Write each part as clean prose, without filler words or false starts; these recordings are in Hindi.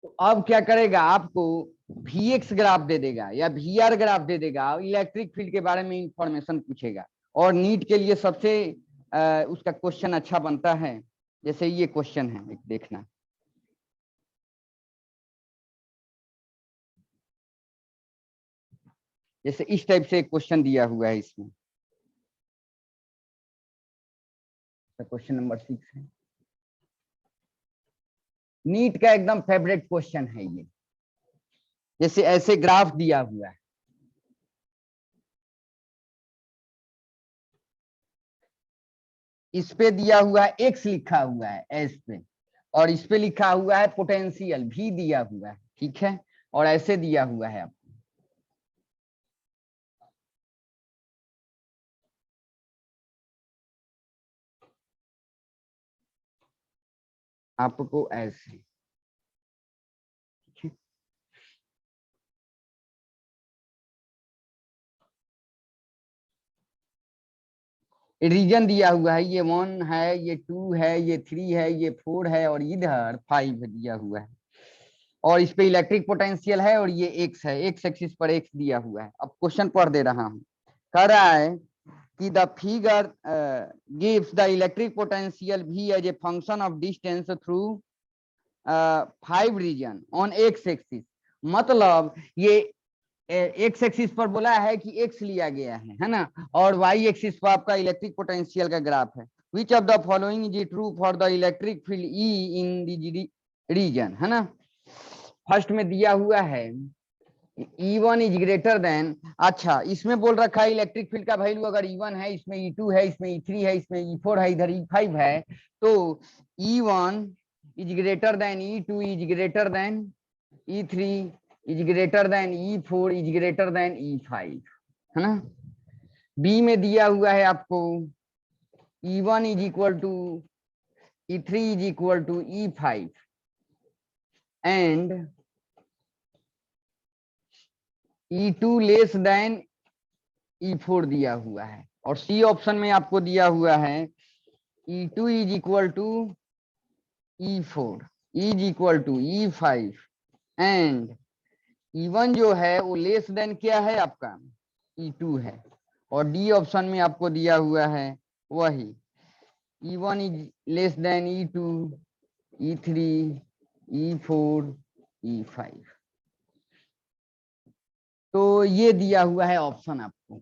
तो अब क्या करेगा, आपको Vx ग्राफ दे देगा या VR ग्राफ दे देगा, इलेक्ट्रिक फील्ड के बारे में इंफॉर्मेशन पूछेगा। और नीट के लिए सबसे उसका क्वेश्चन अच्छा बनता है। जैसे ये क्वेश्चन है, एक देखना। जैसे इस टाइप से एक क्वेश्चन दिया हुआ है इसमें, क्वेश्चन नंबर 6 है। नीट का एकदम फेवरेट क्वेश्चन है ये। जैसे ऐसे ग्राफ दिया हुआ है, इस पे दिया हुआ है एक्स लिखा हुआ है एस पे, और इस पे लिखा हुआ है पोटेंशियल भी दिया हुआ है, ठीक है। और ऐसे दिया हुआ है आपको ऐसे, ठीक है। रीजन दिया हुआ है, ये 1 है, ये 2 है, ये 3 है, ये 4 है, और इधर 5 दिया हुआ है। और इस पे इलेक्ट्रिक पोटेंशियल है, और ये एक्स है, एक्स एक्सिस पर एक्स दिया हुआ है। अब क्वेश्चन पढ़ दे रहा हूं। कह रहा है कि the figure gives the electric potential V as a function of distance through 5 region on X axis. मतलब ये एक्स एक्सिस पर बोला है कि एक्स लिया गया है ना, और वाई एक्सिस पर आपका इलेक्ट्रिक पोटेंशियल का ग्राफ है। Which of the following is true for the electric field E in the region, है ना। फर्स्ट में दिया हुआ है E1 इज ग्रेटर देन, अच्छा इसमें बोल रखा है इलेक्ट्रिक फील्ड का वैल्यू अगर E1 है, इसमें E2 है, इसमें E3 है, इसमें E4 है, इधर E5 है, तो E1 is greater than E2 is greater than E3 is greater than E4 is greater than E5, है ना। बी में दिया हुआ है आपको E1 is equal to E3 is equal to E5 and E2 less than E4 दिया हुआ है। और सी ऑप्शन में आपको दिया हुआ है E2 is equal to E4 is equal to E5 and E1 जो है वो लेस देन क्या है आपका E2 है। और डी ऑप्शन में आपको दिया हुआ है वही E1 is less than E2 E3 E4 E5। तो ये दिया हुआ है ऑप्शन आपको।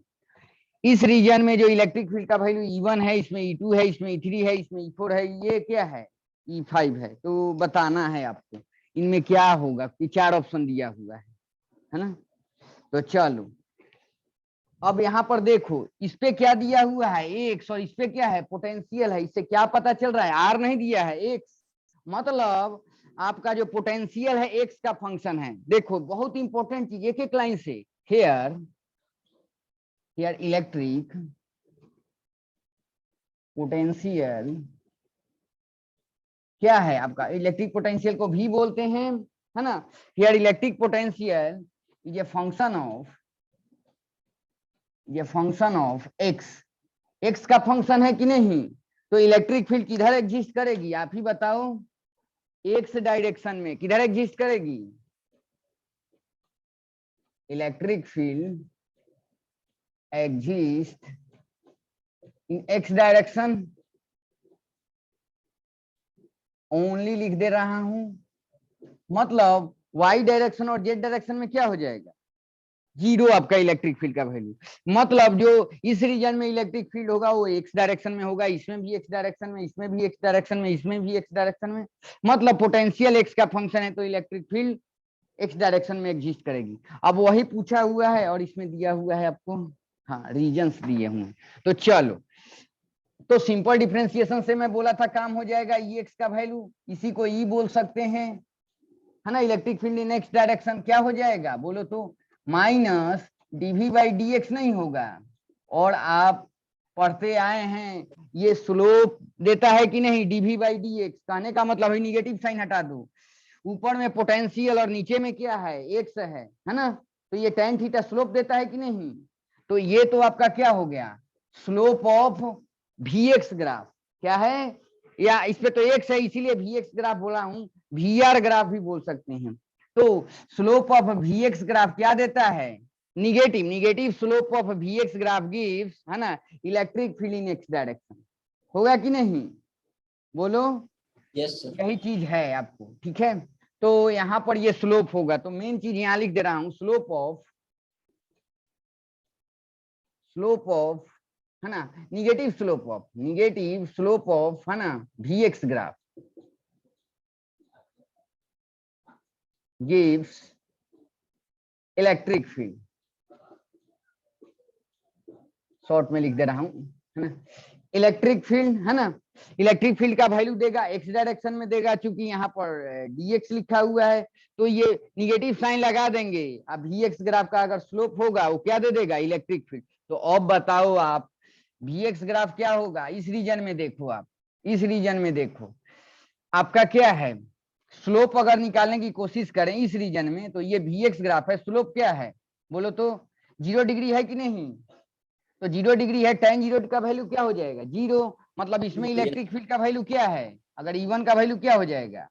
इस रीजन में जो इलेक्ट्रिक फील्ड का वैल्यू E1 है, इसमें E2 है, इसमें E3 है, इसमें E4 है, ये क्या है E5 है। तो बताना है आपको इनमें क्या होगा। ये 4 ऑप्शन दिया हुआ है ना। तो चलो अब यहाँ पर देखो, इस पे क्या दिया हुआ है एक्स, और इस पे क्या है पोटेंशियल है। इससे क्या पता चल रहा है, आर नहीं दिया है एक्स, मतलब आपका जो पोटेंशियल है एक्स का फंक्शन है। देखो बहुत इंपॉर्टेंट चीज, एक एक लाइन से। हेयर इलेक्ट्रिक पोटेंशियल क्या है आपका, इलेक्ट्रिक पोटेंशियल को भी बोलते हैं, है ना। Here electric potential is a function of x. X का फंक्शन है कि नहीं, तो इलेक्ट्रिक फील्ड किधर एग्जिस्ट करेगी आप ही बताओ। एक्स डायरेक्शन में किधर एग्जिस्ट करेगी, electric field exist in X direction. Only लिख दे रहा हूं, मतलब वाई डायरेक्शन और जेड डायरेक्शन में क्या हो जाएगा, जीरो आपका इलेक्ट्रिक फील्ड का वैल्यू। मतलब जो इस रीजन में इलेक्ट्रिक फील्ड होगा वो एक्स डायरेक्शन में होगा, इसमें भी एक्स डायरेक्शन में, इसमें भी एक्स डायरेक्शन में, इसमें भी एक्स डायरेक्शन में। मतलब पोटेंशियल एक्स का फंक्शन है तो इलेक्ट्रिक फील्ड एक्स डायरेक्शन में एग्जिस्ट करेगी। अब वही पूछा हुआ है और इसमें दिया हुआ है आपको, हाँ रीजन्स दिए हुए हैं। तो चलो, तो सिंपल डिफरेंशिएशन से मैं बोला था काम हो जाएगा। ई एक्स का वैल्यू इसी को ई बोल सकते हैं, है ना। Electric field in X direction क्या हो जाएगा बोलो तो, minus DV by D X नहीं होगा। और आप पढ़ते आए हैं ये स्लोप देता है कि नहीं, डीवी बाई डी एक्स। कहने का मतलब है निगेटिव साइन हटा दो, ऊपर में पोटेंशियल और नीचे में क्या है एक्स है ना। तो ये tan थीटा स्लोप देता है कि नहीं। तो ये तो आपका क्या हो गया, slope of V X graph क्या है, या इस पे तो एक्स है इसीलिए वी एक्स ग्राफ बोला हूँ, वी आर ग्राफ भी बोल सकते हैं। तो slope of V X graph क्या देता है, negative. Negative slope of V X graph gives, है ना, electric field in X direction. होगा कि नहीं, बोलो। Yes sir. यही चीज है आपको, ठीक है। तो यहाँ पर ये स्लोप होगा, तो मेन चीज यहाँ लिख दे रहा हूँ, स्लोप ऑफ, है ना, निगेटिव स्लोप ऑफ, है ना, V X graph gives electric field. Short में लिख दे रहा हूं, है ना, इलेक्ट्रिक फील्ड, है ना। इलेक्ट्रिक फील्ड का वैल्यू देगा एक्स डायरेक्शन में देगा, क्योंकि यहाँ पर dx लिखा हुआ है, तो ये निगेटिव साइन लगा देंगे। अब वी एक्स ग्राफ का अगर स्लोप होगा वो क्या दे देगा, इलेक्ट्रिक फील्ड। तो अब बताओ आप, वी एक्स ग्राफ क्या होगा इस रीजन में, देखो आप इस रीजन में देखो, आपका क्या है, स्लोप अगर निकालने की कोशिश करें इस रीजन में, तो ये वी एक्स ग्राफ है, स्लोप क्या है बोलो तो, 0 डिग्री है कि नहीं। तो 0 डिग्री है, tan 0 का वैल्यू क्या हो जाएगा, 0। मतलब इसमें इलेक्ट्रिक फील्ड का वैल्यू क्या है, अगर E1 का वैल्यू क्या हो जाएगा,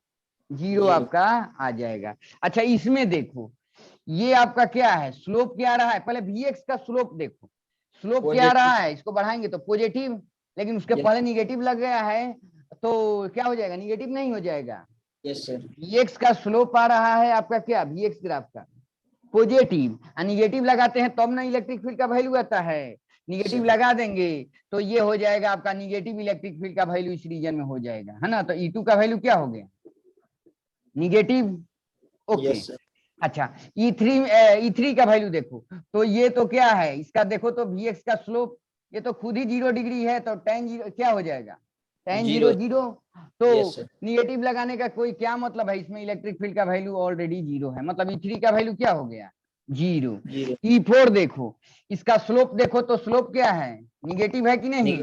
0 आपका आ जाएगा। अच्छा इसमें देखो, ये आपका क्या है, स्लोप क्या आ रहा है, पहले Vx का स्लोप देखो, स्लोप क्या आ रहा है, इसको बढ़ाएंगे तो पॉजिटिव, लेकिन उसके पहले निगेटिव लग गया है, तो क्या हो जाएगा, निगेटिव नहीं हो जाएगा। Yes sir. Vx का स्लोप आ रहा है आपका क्या, Vx ग्राफ का पॉजिटिव, निगेटिव लगाते हैं तब ना इलेक्ट्रिक फील्ड का वैल्यू आता है, निगेटिव लगा देंगे तो ये हो जाएगा आपका निगेटिव इलेक्ट्रिक फील्ड का वैल्यू इस रीजन में हो जाएगा, है ना। तो E2 का वैल्यू क्या हो गया, निगेटिव, ओके। अच्छा E3 का वैल्यू देखो, तो ये तो क्या है इसका, देखो तो Vx का स्लोप, ये तो खुद ही 0 डिग्री है, तो tan 0 क्या हो जाएगा, tan 0 0। तो निगेटिव लगाने का कोई क्या मतलब है, इसमें इलेक्ट्रिक फील्ड का वैल्यू ऑलरेडी 0 है, मतलब E3 का वैल्यू क्या हो गया, 0। E4 देखो, इसका स्लोप देखो तो स्लोप क्या है, निगेटिव है कि नहीं।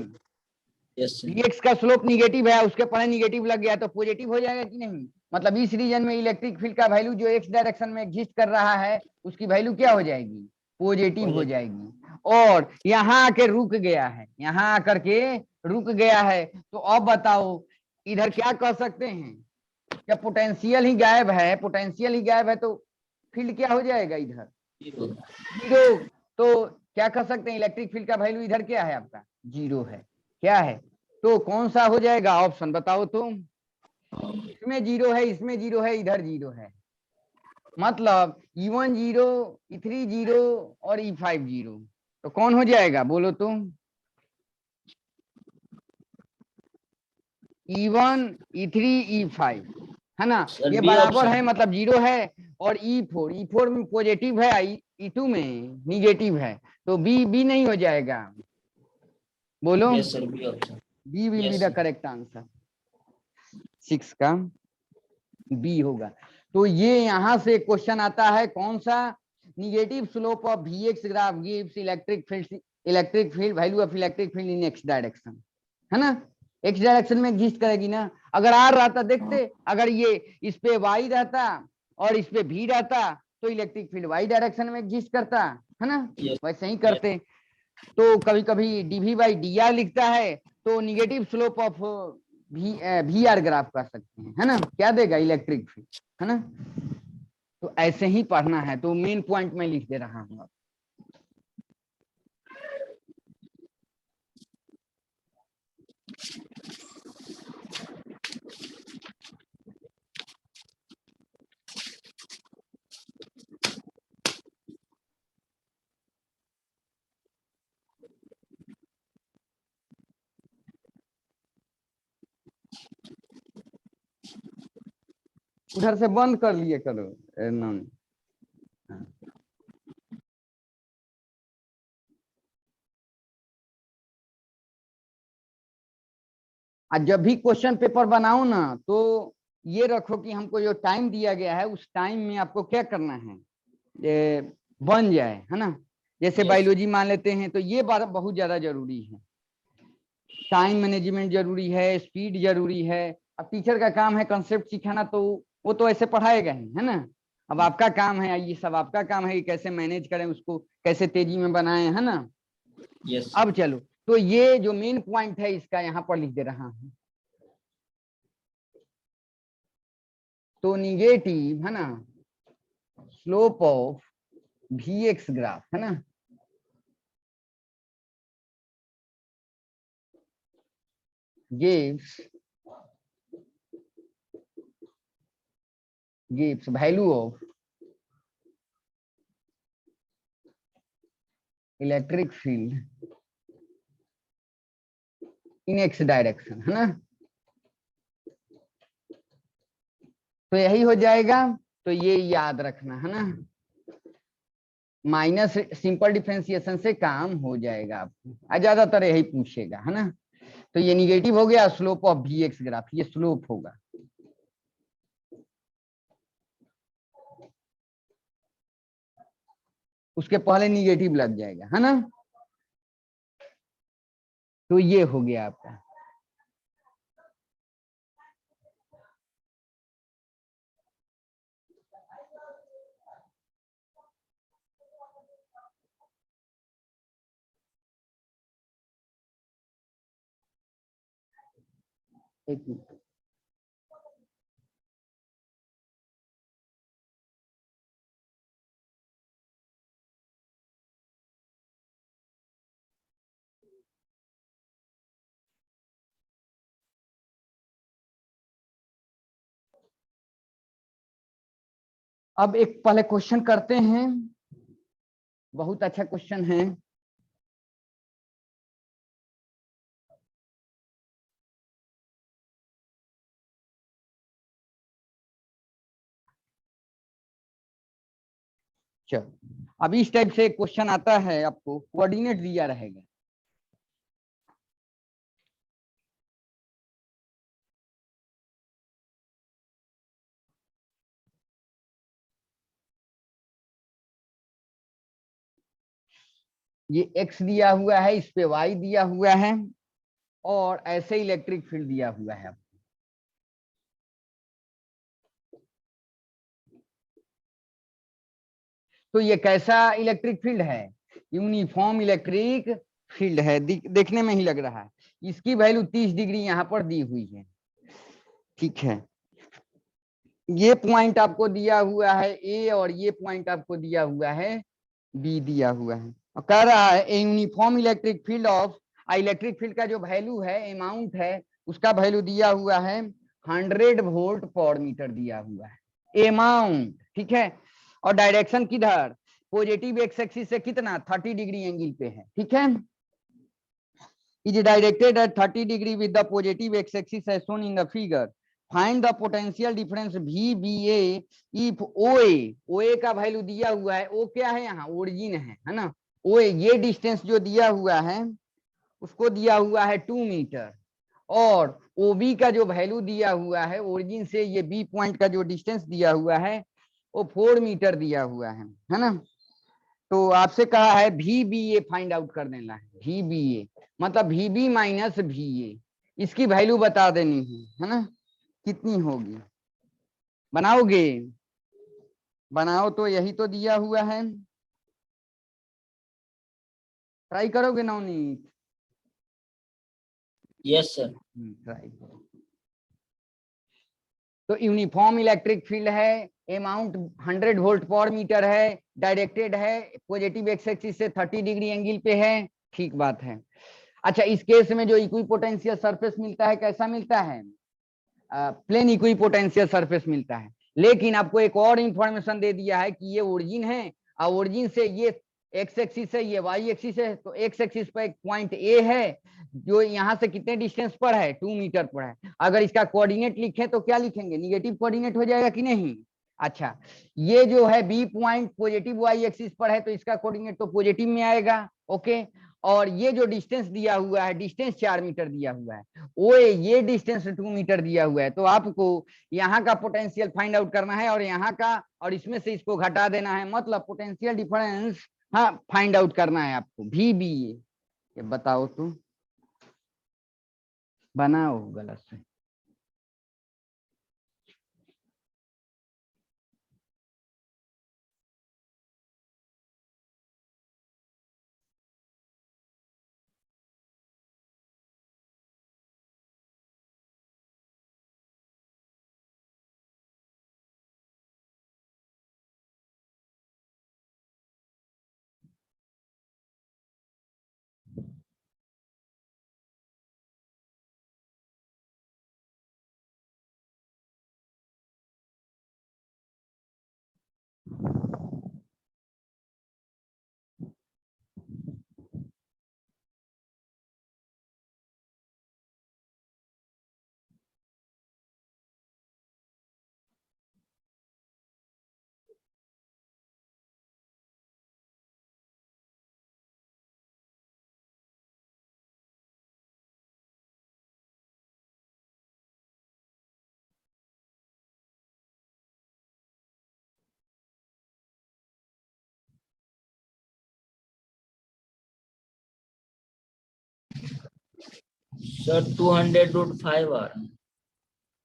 Vx का स्लोप निगेटिव है, उसके पहले निगेटिव लग गया तो पॉजिटिव हो जाएगा कि नहीं। मतलब इस रीजन में इलेक्ट्रिक फील्ड का वैल्यू जो एक्स डायरेक्शन में एग्जिस्ट कर रहा है उसकी वैल्यू क्या हो जाएगी, पॉजिटिव हो जाएगी। और यहाँ आके रुक गया है, यहाँ आकर के रुक गया है, तो अब बताओ इधर क्या कर सकते हैं, जब पोटेंशियल ही गायब है, पोटेंशियल ही गायब है तो फील्ड क्या हो जाएगा इधर, 0। तो क्या कर सकते हैं, इलेक्ट्रिक फील्ड का वैल्यू इधर क्या है आपका, 0 है, क्या है। तो कौन सा हो जाएगा ऑप्शन बताओ तो, इसमें 0 है, इसमें 0 है, इधर 0 है, मतलब E1 0, E3 0 और E5 0। तो कौन हो जाएगा बोलो तो, E1 E3 E5, है ना, ये बराबर है, मतलब 0 है। और E4 में पॉजिटिव है, E2 में निगेटिव है, तो बी नहीं हो जाएगा, बोलो। B will be the correct answer, 6 का बी होगा। तो ये यहां से क्वेश्चन आता है कौन सा, negative slope of Vx graph gives electric field value of electric field in X direction, है ना, एक्स डायरेक्शन में एग्जिस्ट करेगी ना। अगर आर रहता, देखते अगर ये इस पे वाई रहता और इस पे भी रहता तो इलेक्ट्रिक फील्ड वाई डायरेक्शन में एग्जिस्ट करता, है ना, वैसे ही करते। तो कभी कभी डीवी बाई डी आर लिखता है, तो negative slope of V R graph कर सकते हैं, है ना, क्या देगा इलेक्ट्रिक फील्ड, है ना। तो ऐसे ही पढ़ना है, तो मेन पॉइंट में लिख दे रहा हूं। उधर से बंद कर लिए करो नॉन। आज जब भी क्वेश्चन पेपर बनाओ ना, तो ये रखो कि हमको जो टाइम दिया गया है उस टाइम में आपको क्या करना है, बन जाए, है ना। जैसे बायोलॉजी मान लेते हैं, तो ये बात बहुत ज्यादा जरूरी है, टाइम मैनेजमेंट जरूरी है, स्पीड जरूरी है। अब टीचर का काम है कंसेप्ट सिखाना, तो वो तो ऐसे पढ़ाएगा ही, है ना। अब आपका काम है, ये सब आपका काम है कि कैसे मैनेज करें उसको, कैसे तेजी में बनाएं, है ना। अब चलो, तो ये जो मेन पॉइंट है इसका यहाँ पर लिख दे रहा हूँ, तो निगेटिव है ना स्लोप ऑफ Vx ग्राफ है ना, gives value of electric field in X direction है ना। तो यही हो जाएगा, तो ये याद रखना है ना, माइनस सिंपल डिफरेंशिएशन से काम हो जाएगा आपको, ज्यादातर यही पूछेगा है ना। तो ये निगेटिव हो गया स्लोप ऑफ Vx ग्राफ, ये स्लोप होगा। उसके पहले निगेटिव लग जाएगा है ना। तो ये हो गया आपका। एक मिनट, अब एक पहले क्वेश्चन करते हैं, बहुत अच्छा क्वेश्चन है। चलो अब इस टाइप से क्वेश्चन आता है, आपको कोऑर्डिनेट दिया रहेगा। ये x दिया हुआ है, इस पे y दिया हुआ है, और ऐसे इलेक्ट्रिक फील्ड दिया हुआ है। तो ये कैसा इलेक्ट्रिक फील्ड है? यूनिफॉर्म इलेक्ट्रिक फील्ड है, देखने में ही लग रहा है। इसकी वैल्यू 30 डिग्री यहाँ पर दी हुई है, ठीक है। ये पॉइंट आपको दिया हुआ है ए, और ये पॉइंट आपको दिया हुआ है बी दिया हुआ है, और कह रहा है a uniform electric field of, electric field का जो वैल्यू है, अमाउंट है, उसका वैल्यू दिया हुआ है 100 वोल्ट पर मीटर दिया हुआ है, अमाउंट, ठीक है। और डायरेक्शन किधर? पॉजिटिव एक्स एक्सिस से कितना 30 डिग्री एंगल पे है, ठीक है। Is directed at 30 degree with the positive X axis as shown in the figure. Find the potential difference VBA if OA का वैल्यू दिया हुआ है। ओ क्या है यहाँ? ओरिजिन है ना। OA ये डिस्टेंस जो दिया हुआ है उसको दिया हुआ है 2 मीटर, और OB का जो वैल्यू दिया हुआ है ओरिजिन से ये B पॉइंट का जो डिस्टेंस दिया हुआ है वो 4 मीटर दिया हुआ है ना। तो आपसे कहा है VBA फाइंड आउट कर देना है। VBA मतलब VB माइनस VA, इसकी वैल्यू बता देनी है ना, कितनी होगी। बनाओगे? बनाओ, तो यही तो दिया हुआ है, ट्राई करोगे नवनीत? Yes sir. ट्राई करो। तो यूनिफॉर्म इलेक्ट्रिक फील्ड है, अमाउंट 100 वोल्ट पर मीटर है, डायरेक्टेड है पॉजिटिव एक्स एक्सिस से 30 डिग्री एंगल पे है, ठीक बात है। अच्छा, इस केस में जो इक्विपोटेंशियल सरफेस मिलता है कैसा मिलता है? प्लेन इक्विपोटेंशियल सरफेस मिलता है। लेकिन आपको एक और इंफॉर्मेशन दे दिया है कि ये ओरिजिन है, और ओरिजिन से ये एक्स एक्सिस है, ये वाई एक्सिस है। तो एक्स एक्सिस पर एक पॉइंट ए है जो यहाँ से कितने डिस्टेंस पर है? 2 मीटर पर है। अगर इसका कोऑर्डिनेट लिखें तो क्या लिखेंगे? निगेटिव कोऑर्डिनेट हो जाएगा कि नहीं? अच्छा, ये जो है B point positive Y axis पर है, तो इसका कोऑर्डिनेट तो पॉजिटिव में आएगा, ओके। और ये जो डिस्टेंस दिया हुआ है, डिस्टेंस 4 मीटर दिया हुआ है, वो ये डिस्टेंस 2 मीटर दिया हुआ है। तो आपको यहाँ का पोटेंशियल फाइंड आउट करना है, और यहाँ का, और इसमें से इसको घटा देना है, मतलब पोटेंशियल डिफरेंस हाँ फाइंड आउट करना है आपको। VBA ये बताओ तो, बनाओ गलत से। सर 200√5 आ रहा है।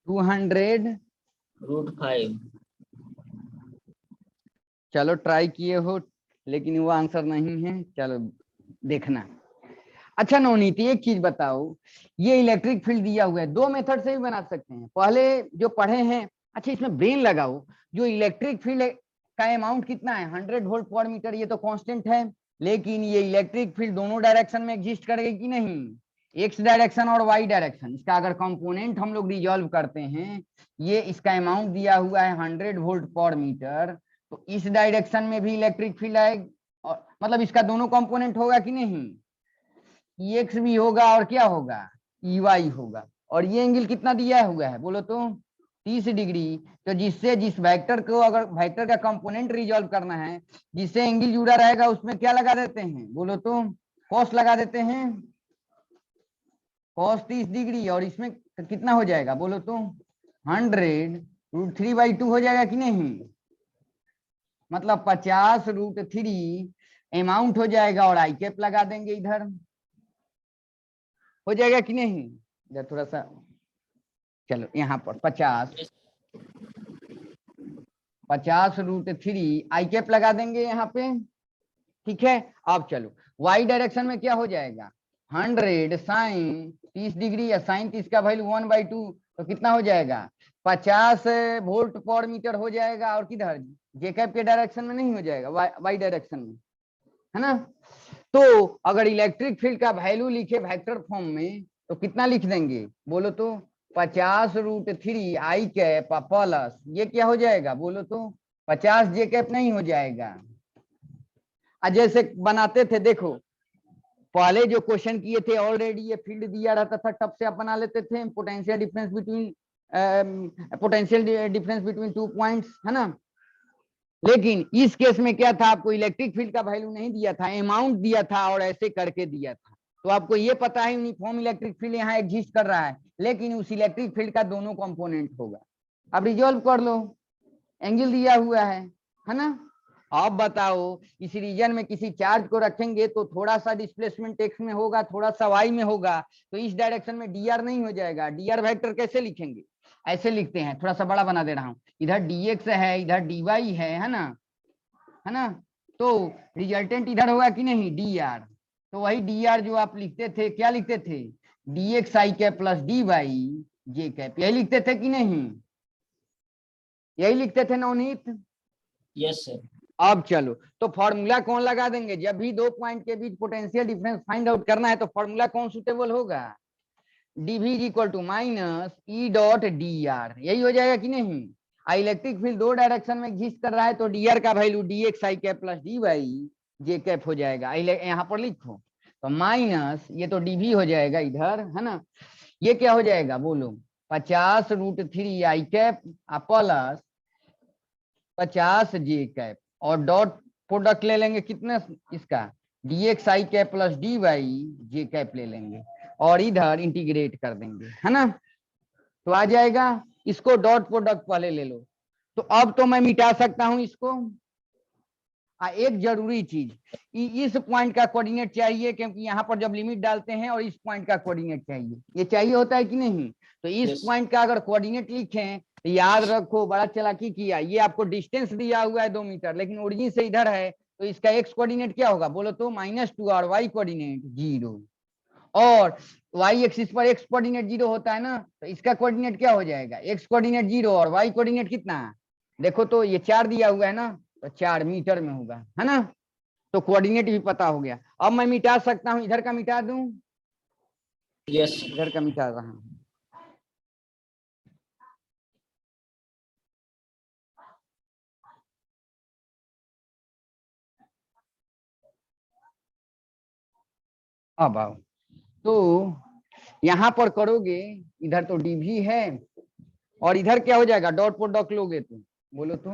200 √5। चलो ट्राई किए हो, लेकिन वो आंसर नहीं है। चलो देखना। अच्छा नवनीत, एक चीज बताओ, ये इलेक्ट्रिक फील्ड दिया हुआ है, दो मेथड से भी बना सकते हैं, पहले जो पढ़े हैं। अच्छा इसमें ब्रेन लगाओ, जो इलेक्ट्रिक फील्ड का अमाउंट कितना है 100 वोल्ट पर मीटर, ये तो कांस्टेंट है, लेकिन ये इलेक्ट्रिक फील्ड दोनों डायरेक्शन में एग्जिस्ट करेगी कि नहीं, एक्स डायरेक्शन और वाई डायरेक्शन। इसका अगर कंपोनेंट हम लोग रिजॉल्व करते हैं, ये इसका अमाउंट दिया हुआ है 100 वोल्ट पर मीटर, तो इस डायरेक्शन में भी इलेक्ट्रिक फील्ड आएगा, और मतलब इसका दोनों कंपोनेंट होगा कि नहीं, एक्स भी होगा और क्या होगा, वाई होगा। और ये एंगल कितना दिया हुआ है बोलो तो 30 डिग्री। तो जिससे जिस वेक्टर को, अगर वेक्टर का कंपोनेंट रिजॉल्व करना है, जिससे एंगल जुड़ा रहेगा उसमें क्या लगा देते हैं बोलो तो, कॉस लगा देते हैं, कॉस 30 डिग्री, और इसमें कितना हो जाएगा बोलो तो 100√3/2 हो जाएगा कि नहीं, मतलब 50√3 अमाउंट हो जाएगा, और आई कैप लगा देंगे इधर, हो जाएगा कि नहीं। इधर थोड़ा सा, चलो यहाँ पर 50√3 आई कैप लगा देंगे यहाँ पे, ठीक है। अब चलो वाई डायरेक्शन में क्या हो जाएगा, 100 साइन 30 डिग्री, या साइन 30 का वैल्यू 1/2, तो कितना हो जाएगा 50 वोल्ट पर मीटर हो जाएगा, और किधर जे कैप के डायरेक्शन में नहीं हो जाएगा, वाई डायरेक्शन में, है ना। तो अगर इलेक्ट्रिक फील्ड का वैल्यू लिखे वेक्टर फॉर्म में, तो कितना लिख देंगे बोलो तो 50√3 आई कैप प्लस, ये क्या हो जाएगा बोलो तो 50 जे कैप नहीं हो जाएगा। जैसे बनाते थे देखो, पहले जो क्वेश्चन किए थे ऑलरेडी ये फील्ड दिया रहता था, तब से आप बना लेते थे पोटेंशियल डिफरेंस बिटवीन 2 पॉइंट्स, है ना। लेकिन इस केस में क्या था, आपको इलेक्ट्रिक फील्ड का वैल्यू नहीं दिया था, अमाउंट दिया था, और ऐसे करके दिया था। तो आपको ये पता है यूनिफॉर्म इलेक्ट्रिक फील्ड यहाँ एग्जिस्ट कर रहा है, लेकिन उस इलेक्ट्रिक फील्ड का दोनों कंपोनेंट होगा। अब रिजॉल्व कर लो, एंगल दिया हुआ है ना। अब बताओ, इस रीजन में किसी चार्ज को रखेंगे तो थोड़ा सा डिस्प्लेसमेंट एक्स में होगा, थोड़ा सा वाई में होगा, तो इस डायरेक्शन में dr नहीं हो जाएगा। dr वेक्टर कैसे लिखेंगे, ऐसे लिखते हैं, थोड़ा सा बड़ा बना दे रहा हूं, इधर dx है, इधर dy है ना, है ना। तो रिजल्टेंट इधर होगा कि नहीं dr, तो वही dr जो आप लिखते थे, क्या लिखते थे dx i cap plus dy j cap, यही लिखते थे कि नहीं, यही लिखते थे नवनीत। Yes sir. अब चलो, तो फॉर्मूला कौन लगा देंगे, जब भी दो पॉइंट के बीच पोटेंशियल डिफरेंस फाइंड आउट करना है, तो फॉर्मूला कौन सुटेबल होगा, dv equal to minus E dot D R, यही हो जाएगा कि नहीं। इलेक्ट्रिक फील्ड दो डायरेक्शन में एग्जिस्ट कर रहा है, तो dr का वैल्यू dx i cap plus dy J cap हो जाएगा। यहाँ पर लिखो, तो माइनस ये तो dv हो जाएगा इधर, है ना, ये क्या हो जाएगा बोलो 50√3 आई कैप प्लस 50 जे कैप, और डॉट प्रोडक्ट ले लेंगे कितने इसका, dx i cap plus dy J cap ले लेंगे, और इधर इंटीग्रेट कर देंगे, है ना। तो आ जाएगा, इसको डॉट प्रोडक्ट पहले ले लो। तो अब तो मैं मिटा सकता हूं इसको। एक जरूरी चीज, इस पॉइंट का कोऑर्डिनेट चाहिए, क्योंकि यहाँ पर जब लिमिट डालते हैं, और इस पॉइंट का कोऑर्डिनेट चाहिए, ये चाहिए होता है कि नहीं। तो इस पॉइंट का अगर कोऑर्डिनेट लिखें, तो याद रखो, बड़ा चालाकी किया, ये आपको डिस्टेंस दिया हुआ है 2 मीटर, लेकिन ओरिजिन से इधर है, तो इसका एक्स कोऑर्डिनेट क्या होगा बोलो तो -2, और वाई कोऑर्डिनेट 0, और वाई एक्सिस पर एक्स कोऑर्डिनेट 0 होता है ना, तो इसका कोऑर्डिनेट क्या हो जाएगा, एक्स कोऑर्डिनेट 0 और वाई कोऑर्डिनेट कितना, देखो तो ये 4 दिया हुआ है ना, तो 4 मीटर में होगा, है ना। तो कोऑर्डिनेट भी पता हो गया। अब मैं मिटा सकता हूं, इधर का मिटा दूं, यस इधर का मिटा रहा हूं। अब आओ, तो यहां पर करोगे, इधर तो dv है, और इधर क्या हो जाएगा, डॉट प्रोडक्ट लोगे तो बोलो तो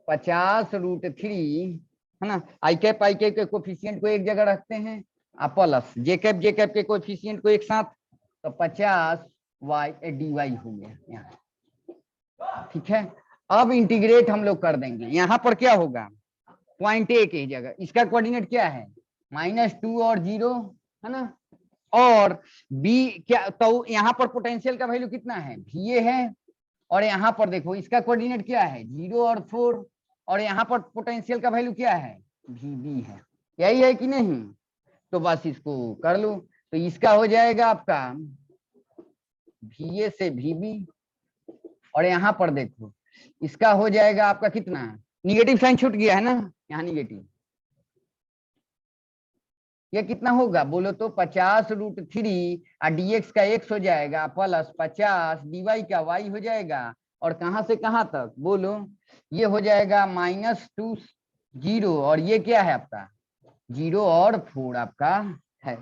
50√3, है ना, आई कैप के कोफिशिएंट को एक जगह रखते हैं, प्लस जे कैप के कोफिशिएंट को एक साथ, तो 50 वाई dy हो गया यहाँ, ठीक है। अब इंटीग्रेट हम लोग कर देंगे, यहाँ पर क्या होगा, पॉइंट ए की जगह इसका कोऑर्डिनेट क्या है -2 और 0, है ना, और बी क्या, तो यहाँ पर पोटेंशियल का वैल्यू कितना है, VA है, और यहाँ पर देखो इसका कोऑर्डिनेट क्या है 0 और 4, और यहाँ पर पोटेंशियल का वैल्यू क्या है VB है, यही है कि नहीं। तो बस इसको कर लो, तो इसका हो जाएगा आपका VA से VB, और यहाँ पर देखो इसका हो जाएगा आपका कितना, निगेटिव साइन छूट गया है ना, यहाँ निगेटिव, ये कितना होगा बोलो तो 50√3 और dx का x हो जाएगा प्लस 50 dy का y हो जाएगा, और कहां से कहां तक बोलो, ये हो जाएगा -2 0, और ये क्या है आपका 0 और 4 आपका है।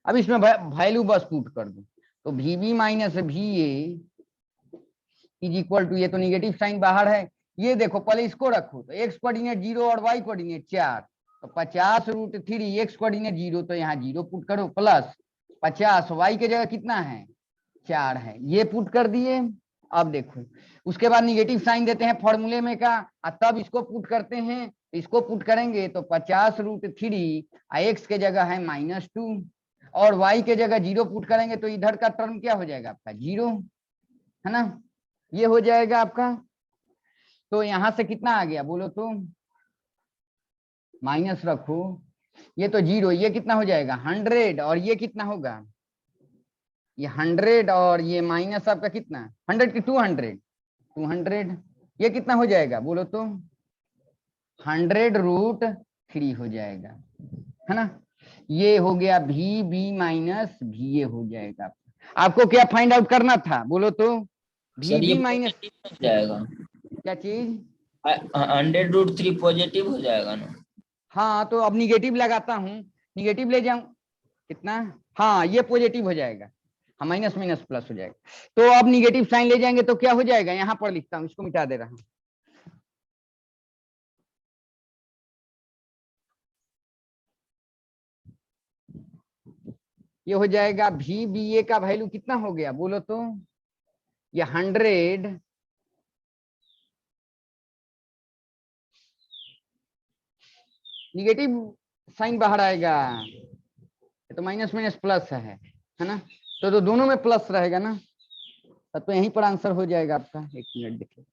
अब इसमें वैल्यू बस पुट कर दो, तो VB minus VA is equal to, ये तो निगेटिव साइन बाहर है, ये देखो पहले इसको रखो, तो x कोऑर्डिनेट 0 और y कोऑर्डिनेट 4, तो 50√3 x कोऑर्डिनेट 0, तो यहाँ 0 पुट करो, प्लस 50 y के जगह कितना है 4 है, ये पुट कर दिए। अब देखो उसके बाद निगेटिव साइन देते हैं फॉर्मूले में का, तब इसको पुट करते हैं, इसको पुट करेंगे तो 50√3 x के जगह है -2, और y के जगह 0 पुट करेंगे तो इधर का टर्म क्या हो जाएगा आपका 0, है ना, ये हो जाएगा आपका। तो यहां से कितना आ गया बोलो तो, माइनस रखो, ये तो 0, ये कितना हो जाएगा 100, और ये कितना होगा ये 100, और ये माइनस आपका कितना 100 की 200, ये कितना हो जाएगा बोलो तो 100√3 हो जाएगा, है ना, ये हो गया VB माइनस VA हो जाएगा। आपको क्या फाइंड आउट करना था बोलो तो, सर ये VB माइनस पॉजिटिव हो जाएगा, क्या चीज 100√3 पॉजिटिव हो जाएगा ना। हाँ, तो अब निगेटिव लगाता हूँ, निगेटिव ले जाऊं कितना, हाँ ये पॉजिटिव हो जाएगा, हाँ माइनस माइनस प्लस हो जाएगा, तो अब निगेटिव साइन ले जाएंगे तो क्या हो जाएगा, यहाँ पर लिखता हूँ, इसको मिटा दे रहा हूँ, ये हो जाएगा VBA का वैल्यू कितना हो गया बोलो तो, ये 100 निगेटिव साइन बाहर आएगा, तो माइनस माइनस प्लस है ना, तो दोनों में प्लस रहेगा ना, तो यहीं पर आंसर हो जाएगा आपका, एक मिनट देखिए,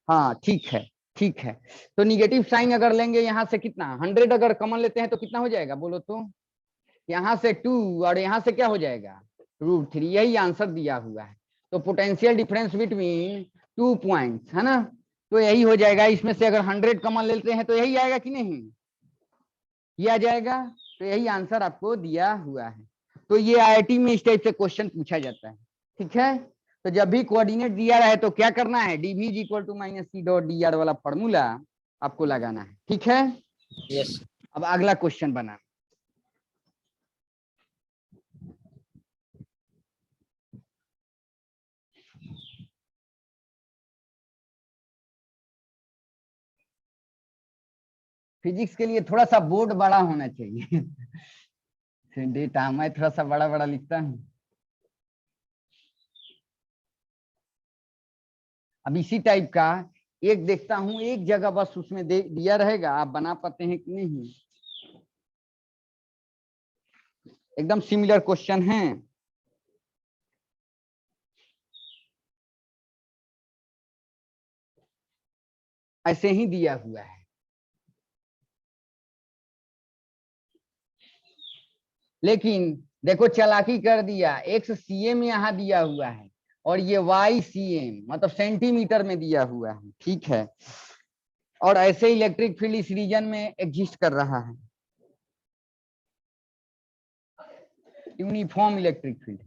हाँ ठीक है ठीक है। तो निगेटिव साइन अगर लेंगे यहाँ से कितना 100 अगर कॉमन लेते हैं तो कितना हो जाएगा बोलो तो, यहाँ से 2 और यहाँ से क्या हो जाएगा √3, यही आंसर दिया हुआ है। तो पोटेंशियल डिफरेंस बिटवीन 2 पॉइंट्स, है ना, तो यही हो जाएगा, इसमें से अगर 100 कॉमन लेते हैं तो यही आएगा कि नहीं, ये आ जाएगा, तो यही आंसर आपको दिया हुआ है। तो ये IIT में इस टाइप से क्वेश्चन पूछा जाता है, ठीक है। तो जब भी कोऑर्डिनेट दिया रहे तो क्या करना है, dV = -c.dr वाला फॉर्मूला आपको लगाना है, ठीक है। यस। अब अगला क्वेश्चन बना, फिजिक्स के लिए थोड़ा सा बोर्ड बड़ा होना चाहिए डेटा मैं थोड़ा सा बड़ा बड़ा लिखता हूँ। अब इसी टाइप का एक देखता हूं, एक जगह बस उसमें दिया रहेगा, आप बना पाते हैं कि नहीं, एकदम सिमिलर क्वेश्चन है। ऐसे ही दिया हुआ है, लेकिन देखो चालाकी कर दिया, x cm यहाँ दिया हुआ है और ये y cm मतलब सेंटीमीटर में दिया हुआ है, ठीक है। और ऐसे इलेक्ट्रिक फील्ड इस रीजन में एग्जिस्ट कर रहा है, यूनिफॉर्म इलेक्ट्रिक फील्ड,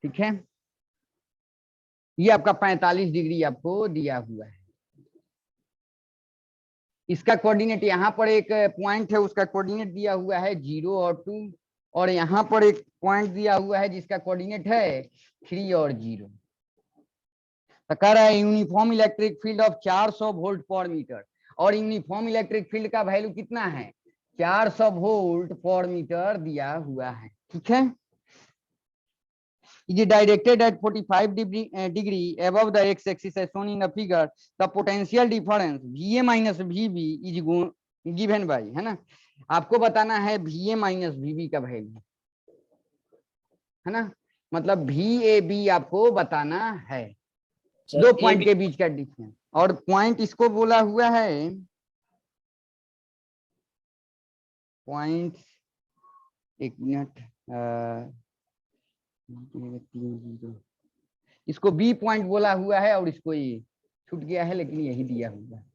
ठीक है। ये आपका 45 डिग्री आपको दिया हुआ है, इसका कोऑर्डिनेट यहाँ पर एक पॉइंट है, उसका कोऑर्डिनेट दिया हुआ है 0 और 2, और यहाँ पर एक पॉइंट दिया हुआ है जिसका कोऑर्डिनेट है 3 और 0। तो कह रहा है uniform electric field of 400 volt पर मीटर, और यूनिफॉर्म इलेक्ट्रिक फील्ड का वैल्यू कितना है 400 वोल्ट पर मीटर दिया हुआ है, ठीक है। Is directed at 45 degree above the x-axis as shown in the figure. The potential difference VA minus VB is given by, है ना, आपको बताना है VA माइनस VB का वैल्यू, है ना, मतलब VAB आपको बताना है, सर दो ए पॉइंट बी के बीच का डिफरेंस। और पॉइंट इसको बोला हुआ है पॉइंट, एक मिनट, 3 0, इसको B पॉइंट बोला हुआ है और इसको ये छूट गया है, लेकिन यही दिया हुआ है।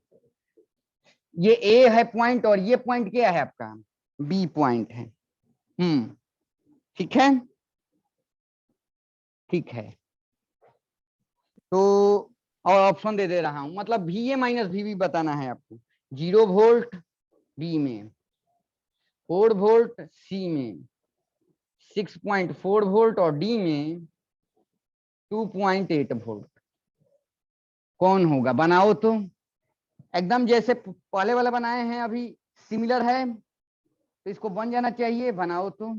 ये A है पॉइंट और ये पॉइंट क्या है आपका, B पॉइंट है। ठीक है, ठीक है। तो और ऑप्शन दे दे रहा हूं, मतलब VA माइनस VB बताना है आपको। 0 वोल्ट B में, 4 वोल्ट C में, 6.4 वोल्ट और D में 2.8 वोल्ट, कौन होगा, बनाओ तो। एकदम जैसे पहले वाला बनाए हैं अभी सिमिलर है, तो इसको बन जाना चाहिए, बनाओ तो।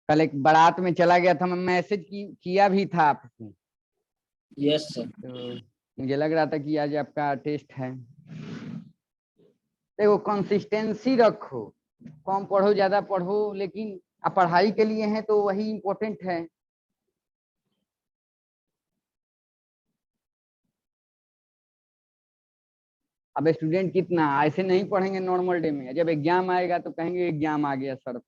कल एक बारात में चला गया था, मैं मैसेज किया भी था आपको, यस सर। तो मुझे लग रहा था कि आज आपका टेस्ट है। देखो कंसिस्टेंसी रखो, कम पढ़ो ज्यादा पढ़ो, लेकिन आप पढ़ाई के लिए हैं तो वही इम्पोर्टेंट है। अब स्टूडेंट कितना ऐसे नहीं पढ़ेंगे नॉर्मल डे में, जब एग्जाम आएगा तो कहेंगे एग्जाम आ गया सर।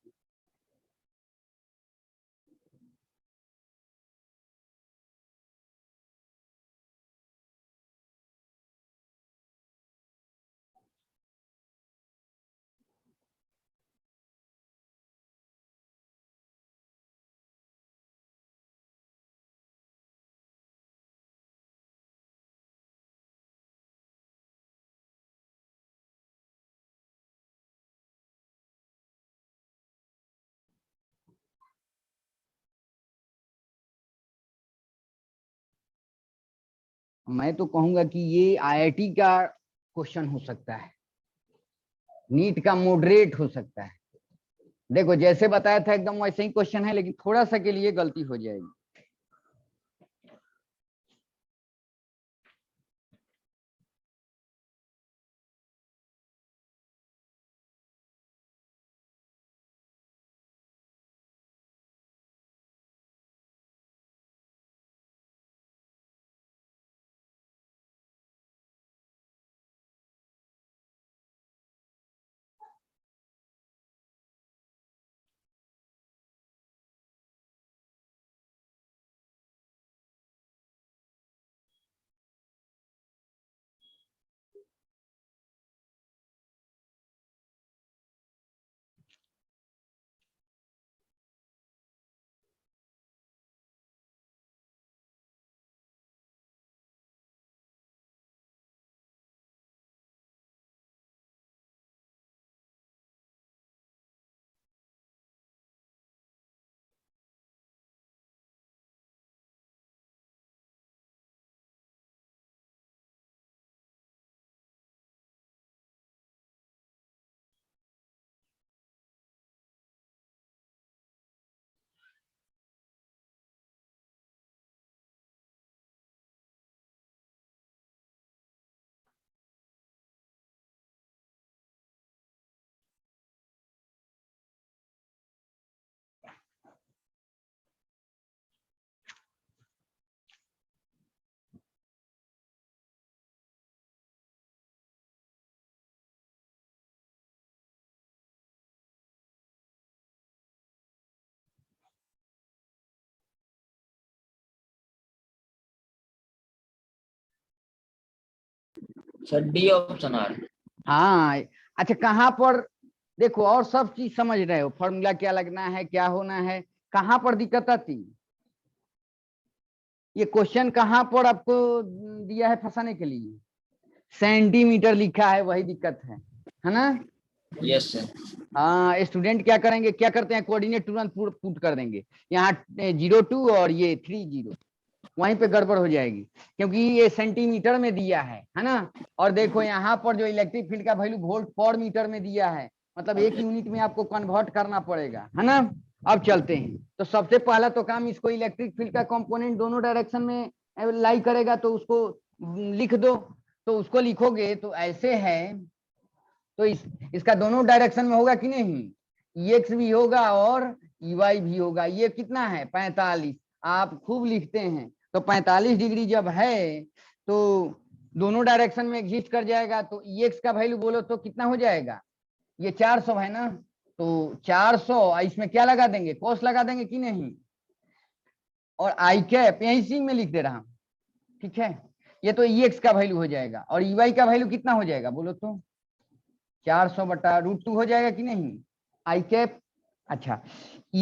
मैं तो कहूंगा कि ये IIT का क्वेश्चन हो सकता है, नीट का मॉडरेट हो सकता है। देखो जैसे बताया था एकदम वैसे ही क्वेश्चन है, लेकिन थोड़ा सा के लिए गलती हो जाएगी। सर डी ऑप्शन आ रहा है। हाँ अच्छा, कहाँ पर देखो, और सब चीज समझ रहे हो, फॉर्मूला क्या लगना है, क्या होना है, कहाँ पर दिक्कत आती, ये क्वेश्चन कहाँ पर आपको दिया है फंसाने के लिए, सेंटीमीटर लिखा है, वही दिक्कत है ना। Yes sir. हाँ, स्टूडेंट क्या करेंगे, क्या करते हैं, कोऑर्डिनेट तुरंत पुट कर देंगे, यहाँ 02 और ये 30, वहीं पे गड़बड़ हो जाएगी, क्योंकि ये सेंटीमीटर में दिया है ना। और देखो यहाँ पर जो इलेक्ट्रिक फील्ड का वैल्यू वोल्ट पर मीटर में दिया है, मतलब एक यूनिट में आपको कन्वर्ट करना पड़ेगा, है ना। अब चलते हैं, तो सबसे पहला तो काम, इसको इलेक्ट्रिक फील्ड का कंपोनेंट दोनों डायरेक्शन में लाई करेगा, तो उसको लिख दो। तो उसको लिखोगे तो ऐसे है, तो इसका दोनों डायरेक्शन में होगा कि नहीं, एक्स भी होगा और वाई भी होगा। ये कितना है 45, आप खूब लिखते हैं, तो 45 डिग्री जब है तो दोनों डायरेक्शन में एग्जिस्ट कर जाएगा, तो एक्स का वैल्यू बोलो तो कितना हो जाएगा, ये 400 है ना, तो 400 इसमें क्या लगा देंगे, कॉस लगा देंगे कि नहीं, और आई कैप यही सी में लिख दे रहा हूं, ठीक है। ये तो एक्स का वैल्यू हो जाएगा, और वाई का वैल्यू कितना हो जाएगा बोलो तो 400/√2 हो जाएगा कि नहीं, आई कैप। अच्छा,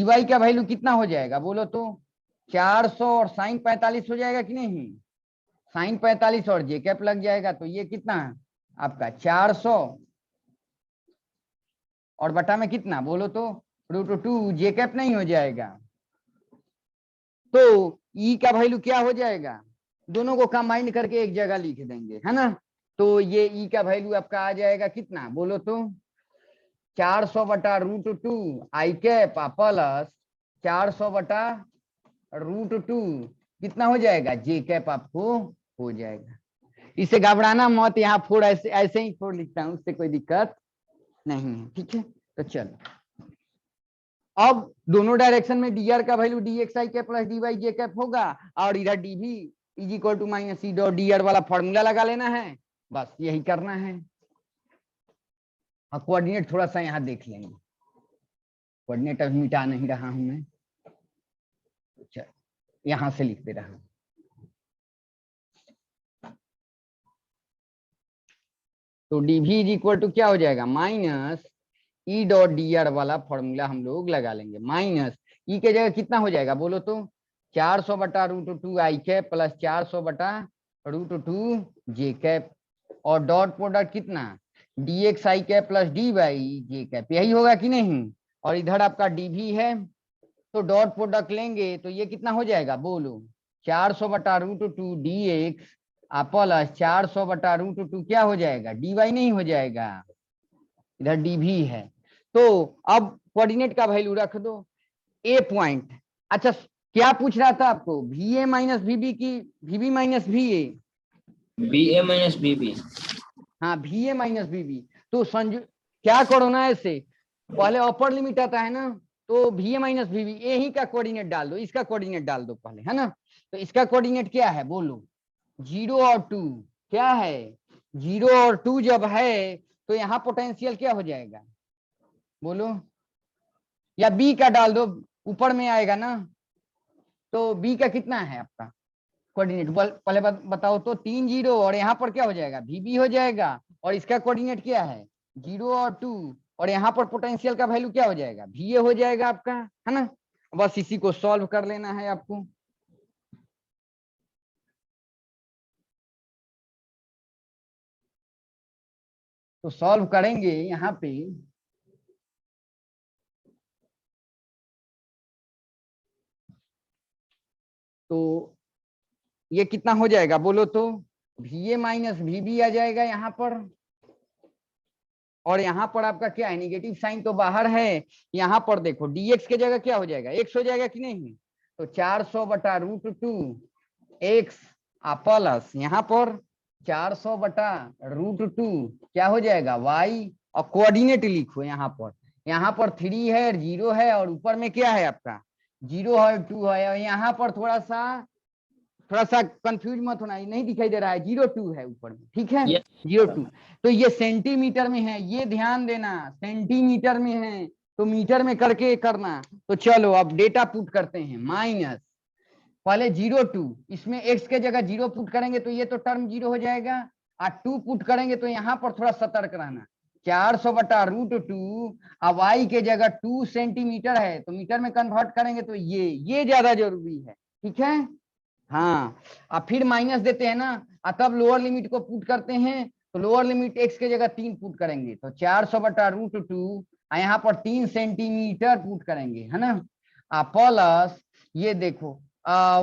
वाई का वैल्यू कितना हो जाएगा बोलो तो 400 और साइन 45 हो जाएगा कि नहीं, साइन 45 और जे कैप लग जाएगा, तो ये कितना है आपका 400 और बटा में कितना बोलो तो √2, जे कैप नहीं हो जाएगा, तो ई का वैल्यू क्या हो जाएगा, दोनों को कंबाइन करके एक जगह लिख देंगे, है ना। तो ये ई का वैल्यू आपका आ जाएगा कितना बोलो तो 400/√2 आई कैप प्लस 400/√2 कितना हो जाएगा, जे कैप आपको हो जाएगा। इसे घबराना मत, यहाँ फोड़ ऐसे ऐसे ही फोड़ लिखता हूँ, उससे कोई दिक्कत नहीं है, ठीक है। तो चलो, अब दोनों डायरेक्शन में dr का वैल्यू dxi cap plus dy J cap होगा, और इधर dv is equal to minus E dot dr वाला फॉर्मूला लगा लेना है, बस यही करना है। कोऑर्डिनेट थोड़ा सा यहाँ देख लेंगे, कोऑर्डिनेट अभी मिटा नहीं रहा हूं मैं, चल यहां से लिखते रहा। तो dv इज इक्वल टू क्या हो जाएगा, माइनस ई डॉट डी वाला फॉर्मूला हम लोग लगा लेंगे, माइनस ई के जगह कितना हो जाएगा बोलो तो 400/√2 आई कैप प्लस 400/√2 जे कैप, और डॉट प्रोडक्ट कितना dx आई cap plus dy J cap, यही होगा कि नहीं। और इधर आपका dv है, तो डॉट प्रोडक्ट लेंगे तो ये कितना हो जाएगा बोलो 400/√2 dx प्लस 400/√2 क्या हो जाएगा dy नहीं हो जाएगा, इधर dv है। तो अब कोऑर्डिनेट का वैल्यू रख दो, ए पॉइंट। अच्छा, क्या पूछ रहा था आपको, va माइनस vb की vb माइनस va, बी ए माइनस बी बी। हाँ va माइनस vb, तो क्या करो ना, ऐसे पहले अपर लिमिट आता है ना, तो va माइनस vb ए ही का कोऑर्डिनेट डाल दो, इसका कोऑर्डिनेट डाल दो पहले, है ना। तो इसका कोऑर्डिनेट क्या है बोलो 0 और 2, क्या है 0 और 2 जब है तो यहाँ पोटेंशियल क्या हो जाएगा बोलो, या बी का डाल दो, ऊपर में आएगा ना, तो बी का कितना है आपका कोऑर्डिनेट, पहले बताओ तो 3 0, और यहाँ पर क्या हो जाएगा vb हो जाएगा, और इसका कोऑर्डिनेट क्या है 0 और 2, और यहाँ पर पोटेंशियल का वैल्यू क्या हो जाएगा va हो जाएगा आपका, है ना। बस इसी को सॉल्व कर लेना है आपको। तो सॉल्व करेंगे यहाँ पे, तो ये कितना हो जाएगा बोलो तो va माइनस vb आ जाएगा यहाँ पर, और यहाँ पर आपका क्या है निगेटिव साइन तो बाहर है, यहाँ पर देखो dx के जगह क्या हो जाएगा x हो जाएगा कि नहीं, तो 400/√2 x प्लस यहाँ पर 400/√2 क्या हो जाएगा y, और कोऑर्डिनेट लिखो यहाँ पर 3 है 0 है, और ऊपर में क्या है आपका 0 है 2 है, और यहाँ पर थोड़ा सा कंफ्यूज मत होना, नहीं दिखाई दे रहा है 0 2 है ऊपर में, ठीक है 0 2, तो ये सेंटीमीटर में है, ये ध्यान देना सेंटीमीटर में है, तो मीटर में करके करना। तो चलो अब डेटा पुट करते हैं, माइनस पहले 0 2, इसमें x के जगह 0 पुट करेंगे तो ये तो टर्म 0 हो जाएगा, 2 पुट करेंगे तो यहाँ पर थोड़ा सतर्क रहना। 400/√2 अब y के जगह 2 सेंटीमीटर है तो मीटर में कन्वर्ट करेंगे तो ये ज्यादा जरूरी है, ठीक है। हाँ, अब फिर माइनस देते हैं ना, तब लोअर लिमिट को पुट करते हैं तो लोअर लिमिट x के जगह 3 पुट करेंगे तो 400/√2 यहाँ पर 3 सेंटीमीटर पुट करेंगे, है ना। प्लस ये देखो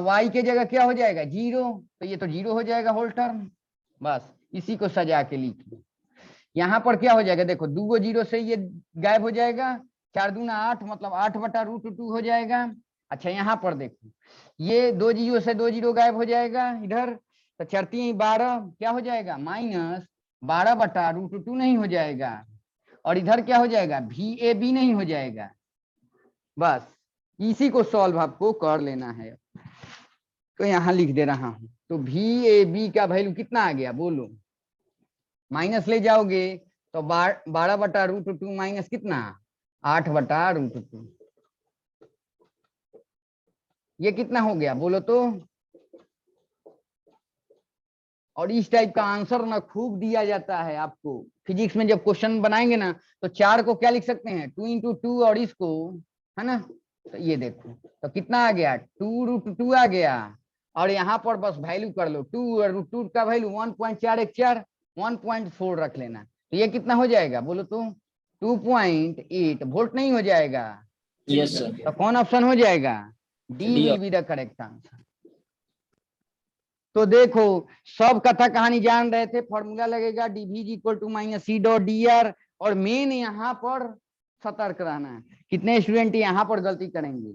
y के जगह क्या हो जाएगा 0, तो ये तो 0 हो जाएगा होल टर्म। बस इसी को सजा के लिखिए। यहाँ पर क्या हो जाएगा, देखो 2 0 से ये गायब हो जाएगा, 4 दूना 8 मतलब 8/√2 हो जाएगा। अच्छा यहाँ पर देखो ये 2 0 से 2 0 गायब हो जाएगा इधर, तो 4 3 12 क्या हो जाएगा -12/√2 नहीं हो जाएगा, और इधर क्या हो जाएगा VAB नहीं हो जाएगा। बस इसी को सॉल्व आपको कर लेना है, तो यहाँ लिख दे रहा हूं। तो VAB का वैल्यू कितना आ गया बोलो, माइनस ले जाओगे तो 12/√2 माइनस कितना 8/√2, ये कितना हो गया बोलो तो। और इस टाइप का आंसर ना खूब दिया जाता है आपको फिजिक्स में, जब क्वेश्चन बनाएंगे ना तो 4 को क्या लिख सकते हैं 2 × 2 और इसको, है ना। तो ये देखो तो कितना आ गया 2√2 आ गया, और यहाँ पर बस वैल्यू कर लो 2 और √2 का वैल्यू 1.414 1.4 रख लेना, तो ये कितना हो जाएगा बोलो तो 2.8 वोल्ट नहीं हो जाएगा। Yes sir. तो कौन ऑप्शन हो जाएगा, D D will be the correct answer. तो देखो सब कथा कहानी जान रहे थे, फॉर्मूला लगेगा dV = -C.dr, और मेन यहाँ पर सतर्क रहना है। कितने स्टूडेंट यहाँ पर गलती करेंगे,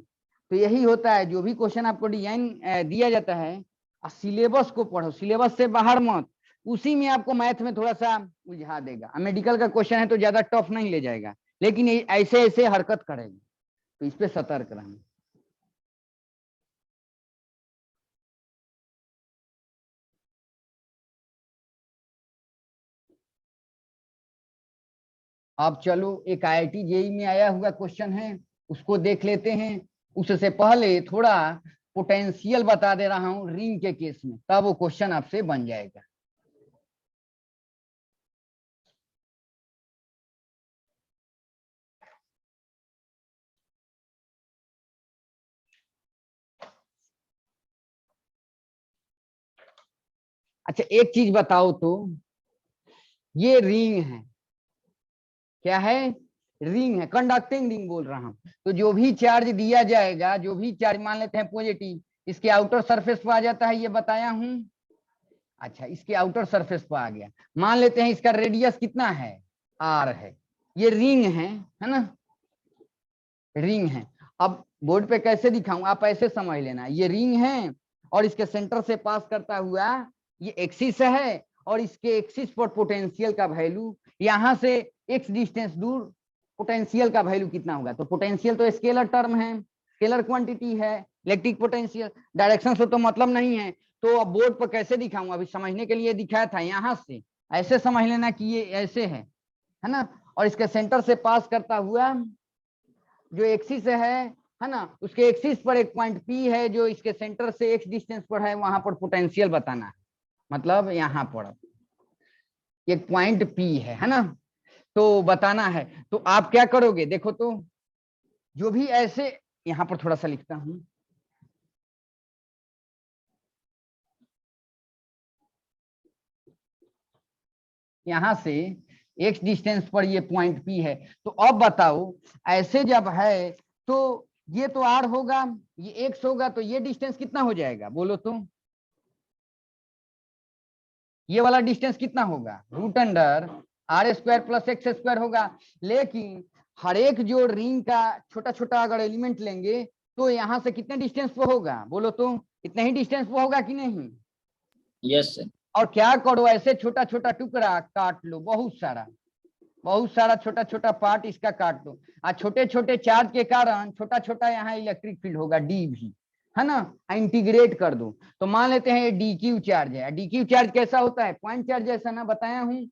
तो यही होता है जो भी क्वेश्चन आपको डिजाइन दिया जाता है सिलेबस को पढ़ो, सिलेबस से बाहर मत, उसी में आपको मैथ में थोड़ा सा उलझा देगा। मेडिकल का क्वेश्चन है तो ज्यादा टफ नहीं ले जाएगा, लेकिन ऐसे ऐसे हरकत करेगा, तो इस पे सतर्क रहना। अब चलो एक IIT JEE में आया हुआ क्वेश्चन है उसको देख लेते हैं। उससे पहले थोड़ा पोटेंशियल बता दे रहा हूं रिंग के केस में, तब वो क्वेश्चन आपसे बन जाएगा। अच्छा एक चीज बताओ तो, ये रिंग है, क्या है रिंग है, कंडक्टिंग रिंग बोल रहा हूं। तो जो भी चार्ज दिया जाएगा, जो भी चार्ज मान लेते हैं पॉजिटिव, इसके आउटर सरफेस पर आ जाता है, ये बताया हूं। अच्छा इसके आउटर सरफेस पर आ गया, मान लेते हैं इसका रेडियस कितना है R है, ये रिंग है ना, रिंग है। अब बोर्ड पे कैसे दिखाऊं आप ऐसे समझ लेना, ये रिंग है और इसके सेंटर से पास करता हुआ ये एक्सिस है, और इसके एक्सिस पर पोटेंशियल का वैल्यू यहाँ से x डिस्टेंस दूर पोटेंशियल का वैल्यू कितना होगा। तो पोटेंशियल तो स्केलर टर्म है, स्केलर क्वांटिटी है, इलेक्ट्रिक पोटेंशियल, डायरेक्शन से तो मतलब नहीं है। तो अब बोर्ड पर कैसे दिखाऊं, अभी समझने के लिए दिखाया था, यहाँ से ऐसे समझ लेना कि ये ऐसे है ना, और इसके सेंटर से पास करता हुआ जो एक्सिस है ना, उसके एक्सिस पर एक पॉइंट P है जो इसके सेंटर से x डिस्टेंस पर है, वहां पर पोटेंशियल बताना है। मतलब यहाँ पर एक पॉइंट P है ना, तो बताना है। तो आप क्या करोगे देखो तो, जो भी ऐसे यहाँ पर थोड़ा सा लिखता हूं, यहाँ से x डिस्टेंस पर ये पॉइंट P है। तो अब बताओ ऐसे जब है तो ये तो R होगा, ये x होगा, तो ये डिस्टेंस कितना हो जाएगा बोलो तो, ये वाला डिस्टेंस कितना होगा √r² + x² होगा। लेकिन हर एक जो रिंग का छोटा छोटा अगर एलिमेंट लेंगे तो यहाँ से कितने डिस्टेंस पे होगा बोलो तो, इतने ही डिस्टेंस पे होगा कि नहीं। Yes sir. और क्या करो ऐसे छोटा छोटा टुकड़ा काट लो, बहुत सारा छोटा छोटा पार्ट इसका काट लो, और छोटे छोटे चार्ज के कारण छोटा छोटा यहाँ इलेक्ट्रिक फील्ड होगा डी भी, है ना, इंटीग्रेट कर दो। तो मान लेते हैं ये DQ चार्ज है, DQ चार्ज कैसा होता है पॉइंट चार्ज जैसा ना, बताया हूं।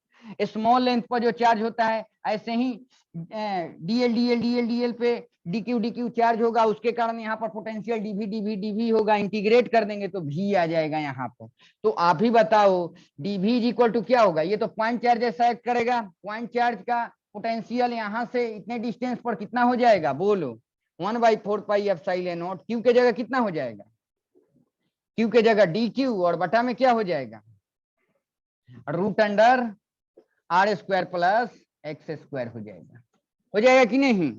स्मॉल लेंथ पर जो चार्ज होता है, ऐसे ही डीएल डीएल डीएल डीएल पे डीक्यू डीक्यू चार्ज होगा, उसके कारण यहाँ पर पोटेंशियल डीवी डीवी डीवी होगा, इंटीग्रेट कर देंगे तो भी आ जाएगा यहाँ पर। तो आप ही बताओ डीवी इज इक्वल टू क्या होगा, ये तो पॉइंट चार्ज ऐसा एक्ट करेगा, पॉइंट चार्ज का पोटेंशियल यहाँ से इतने डिस्टेंस पर कितना हो जाएगा, बोलो 1/4πε0। क्यू के जगह कितना हो जाएगा, क्यू के जगह डी क्यू और बटा में क्या हो जाएगा, √r² प्लस x² हो जाएगा कि नहीं।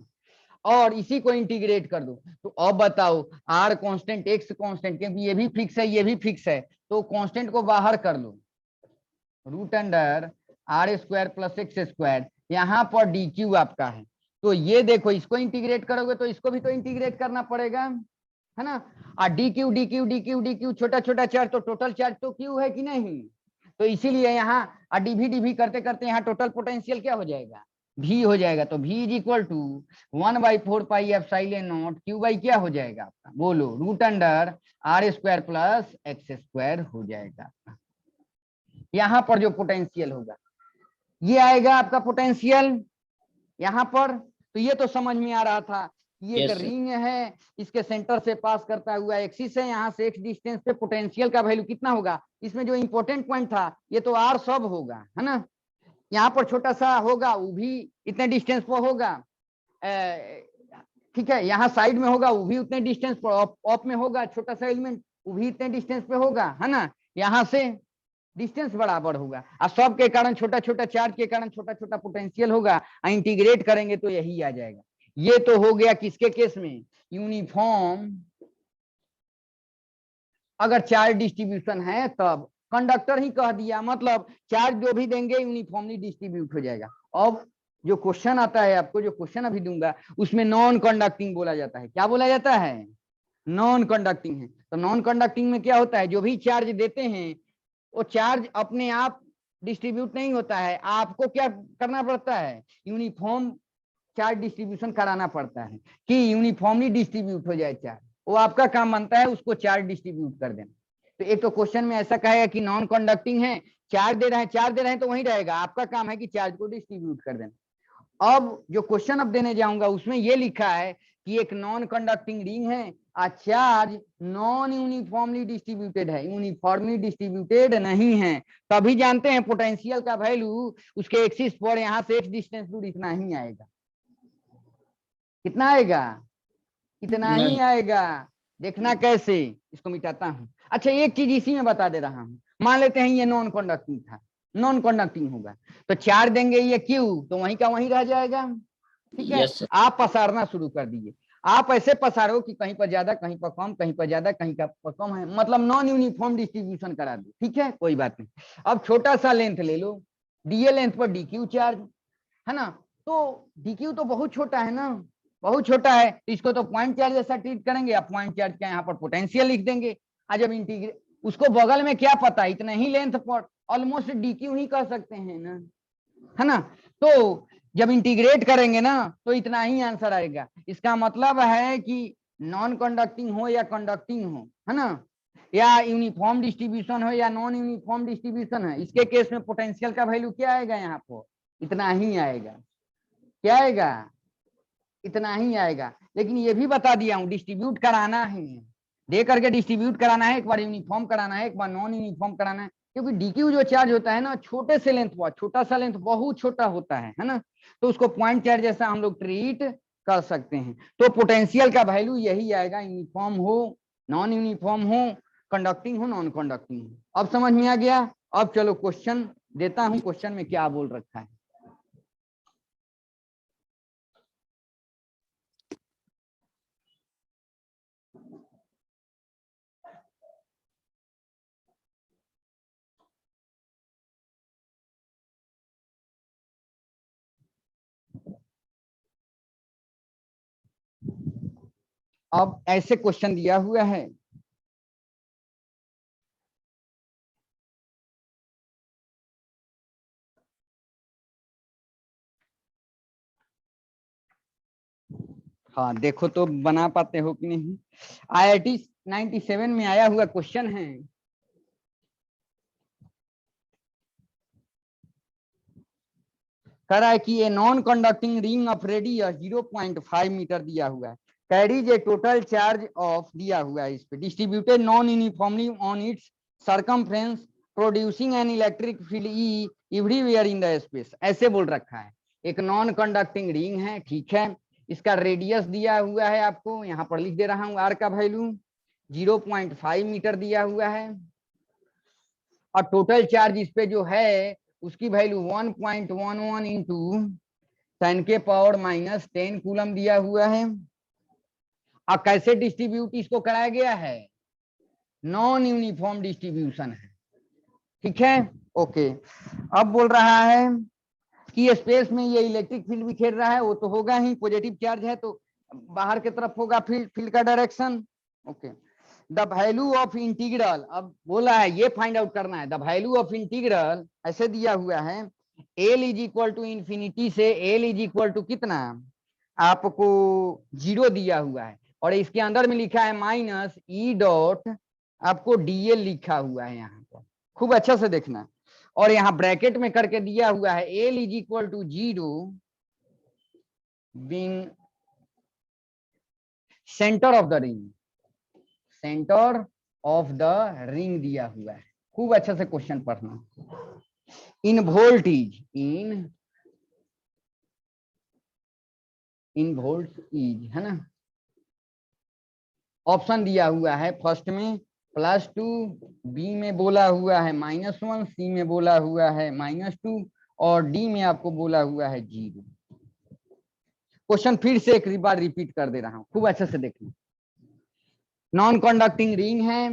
और इसी को इंटीग्रेट कर दो तो अब बताओ r कांस्टेंट x कांस्टेंट, क्योंकि ये भी फिक्स है ये भी फिक्स है, तो कांस्टेंट को बाहर कर लो, √r² प्लस x², यहाँ पर डी क्यू आपका है। तो ये देखो इसको इंटीग्रेट करोगे तो इसको भी तो इंटीग्रेट करना पड़ेगा, है ना। और D Q D Q D Q D Q छोटा छोटा चार्ज, तो टोटल चार्ज तो क्यू है कि नहीं। तो इसीलिए यहाँ डीवी डीवी करते करते यहाँ टोटल पोटेंशियल क्या हो जाएगा, भी हो जाएगा। तो V is equal to 1/4πε0 Q by क्या हो जाएगा आपका, बोलो √r² प्लस x² हो जाएगा आपका। यहाँ पर जो पोटेंशियल होगा ये आएगा आपका पोटेंशियल यहाँ पर। तो ये तो समझ में आ रहा था, ये एक रिंग है, इसके सेंटर से पास करता हुआ एक्सिस है, यहाँ से x डिस्टेंस पे पोटेंशियल का वैल्यू कितना होगा। इसमें जो इंपॉर्टेंट पॉइंट था ये तो r सब होगा, है ना। यहाँ पर छोटा सा होगा वो भी इतने डिस्टेंस पर होगा, ठीक है। यहाँ साइड में होगा वो भी उतने डिस्टेंस पर, ऑफ में होगा छोटा सा एलिमेंट वो भी इतने डिस्टेंस पे होगा, है ना। यहाँ से डिस्टेंस बराबर होगा और सब के कारण छोटा छोटा चार्ज के कारण छोटा छोटा पोटेंशियल होगा, इंटीग्रेट करेंगे तो यही आ जाएगा। ये तो हो गया किसके केस में, यूनिफॉर्म अगर चार्ज डिस्ट्रीब्यूशन है तब। कंडक्टर ही कह दिया, मतलब चार्ज जो भी देंगे यूनिफॉर्मली डिस्ट्रीब्यूट हो जाएगा। अब जो क्वेश्चन आता है आपको, जो क्वेश्चन अभी दूंगा उसमें नॉन कंडक्टिंग बोला जाता है। क्या बोला जाता है, नॉन कंडक्टिंग है। तो नॉन कंडक्टिंग में क्या होता है, जो भी चार्ज देते हैं वो चार्ज अपने आप डिस्ट्रीब्यूट नहीं होता है, आपको क्या करना पड़ता है, यूनिफॉर्म चार्ज डिस्ट्रीब्यूशन कराना पड़ता है कि यूनिफॉर्मली डिस्ट्रीब्यूट हो जाए चार्ज। वो आपका काम बनता है उसको चार्ज डिस्ट्रीब्यूट कर देना। तो एक तो क्वेश्चन में ऐसा कहेगा कि नॉन कंडक्टिंग है, चार्ज दे रहे हैं तो वही रहेगा, आपका काम है कि चार्ज को डिस्ट्रीब्यूट कर देना। अब जो क्वेश्चन अब देने जाऊंगा उसमें ये लिखा है कि एक नॉन कंडक्टिंग रिंग है, चार्ज नॉन यूनिफॉर्मली डिस्ट्रीब्यूटेड है, यूनिफॉर्मली डिस्ट्रीब्यूटेड नहीं है। तभी जानते हैं पोटेंशियल का वैल्यू उसके एक्सिस पर यहाँ से x डिस्टेंस दूर इतना ही आएगा। कितना आएगा, इतना ही आएगा। देखना कैसे, इसको मिटाता हूं। अच्छा एक चीज इसी में बता दे रहा हूं, मान लेते हैं ये नॉन कंडक्टिंग था, नॉन कंडक्टिंग होगा तो चार्ज देंगे ये क्यू तो वहीं का वहीं रह जाएगा, ठीक है। आप पसारना शुरू कर दीजिए, आप ऐसे पसारो कि कहीं पर ज्यादा कहीं पर कम, कहीं पर ज्यादा कहीं पर कम है, मतलब नॉन यूनिफॉर्म डिस्ट्रीब्यूशन करा दो, ठीक है, कोई बात नहीं। अब छोटा सा लेंथ ले लो, डीए लेंथ पर डीक्यू चार्ज है ना, तो डीक्यू तो बहुत छोटा है ना, बहुत छोटा है, इसको तो पॉइंट चार्ज जैसा ट्रीट करेंगे। आप पॉइंट चार्ज का यहाँ पर पोटेंशियल लिख देंगे। आज जब इंटीग्रेट उसको बगल में क्या पता, इतना ही लेंथ पर ऑलमोस्ट डीक्यू ही कह सकते हैं ना, है ना। तो जब इंटीग्रेट करेंगे ना तो इतना ही आंसर आएगा। इसका मतलब है कि नॉन कंडक्टिंग हो या कंडक्टिंग हो, है ना, या यूनिफॉर्म डिस्ट्रीब्यूशन हो या नॉन यूनिफॉर्म डिस्ट्रीब्यूशन है, इसके केस में पोटेंशियल का वैल्यू क्या आएगा, यहाँ पर इतना ही आएगा। क्या आएगा, इतना ही आएगा। लेकिन ये भी बता दिया हूं डिस्ट्रीब्यूट कराना है, दे करके डिस्ट्रीब्यूट कराना है, एक बार यूनिफॉर्म कराना है, एक बार नॉन यूनिफॉर्म कराना है। क्योंकि डीक्यू जो चार्ज होता है ना छोटे से लेंथ पर, छोटा सा लेंथ बहुत छोटा होता है ना, तो उसको पॉइंट चार्ज जैसा हम लोग ट्रीट कर सकते हैं। तो पोटेंशियल का वैल्यू यही आएगा, यूनिफॉर्म हो नॉन यूनिफॉर्म हो, कंडक्टिंग हो नॉन कंडक्टिंग हो। अब समझ में आ गया। अब चलो क्वेश्चन देता हूं, क्वेश्चन में क्या बोल रखा है। अब ऐसे क्वेश्चन दिया हुआ है, हाँ देखो तो बना पाते हो कि नहीं। IIT 97 में आया हुआ क्वेश्चन है। कह रहा है कि ये non conducting ring of radius 0.5 metre दिया हुआ है, carries a total charge of दिया हुआ है, इस पे distributed non uniformly on its circumference producing an electric field E everywhere in the space, ऐसे बोल रखा है। एक नॉन कंडक्टिंग रिंग है, ठीक है, इसका रेडियस दिया हुआ है आपको, यहाँ पर लिख दे रहा हूँ आर का वैल्यू 0.5 मीटर दिया हुआ है, और टोटल चार्ज इस पे जो है उसकी वैल्यू 1.11 इंटू 10 के पावर -10 कूलम दिया हुआ है। अब कैसे डिस्ट्रीब्यूट इसको कराया गया है, नॉन यूनिफॉर्म डिस्ट्रीब्यूशन है, ठीक है, ओके। अब बोल रहा है कि स्पेस में ये इलेक्ट्रिक फील्ड बिखेर रहा है, वो तो होगा ही, पॉजिटिव चार्ज है तो बाहर की तरफ होगा फील्ड का direction, okay. The value of integral, अब बोला है ये फाइंड आउट करना है, द वैल्यू ऑफ इंटीग्रल ऐसे दिया हुआ है, L is equal to infinity से एल इज इक्वल टू कितना आपको 0 दिया हुआ है, और इसके अंदर में लिखा है माइनस ई डॉट आपको डीएल लिखा हुआ है यहाँ पर, खूब अच्छा से देखना, और यहाँ ब्रैकेट में करके दिया हुआ है L is equal to 0 being centre of the ring, centre of the ring दिया हुआ है, खूब अच्छे से क्वेश्चन पढ़ना। In voltage in volt is है ना, ऑप्शन दिया हुआ है फर्स्ट में +2, बी में बोला हुआ है -1, सी में बोला हुआ है -2, और डी में आपको बोला हुआ है 0। क्वेश्चन फिर से एक बार रिपीट कर दे रहा हूं, खूब अच्छे से देखना। नॉन कंडक्टिंग रिंग है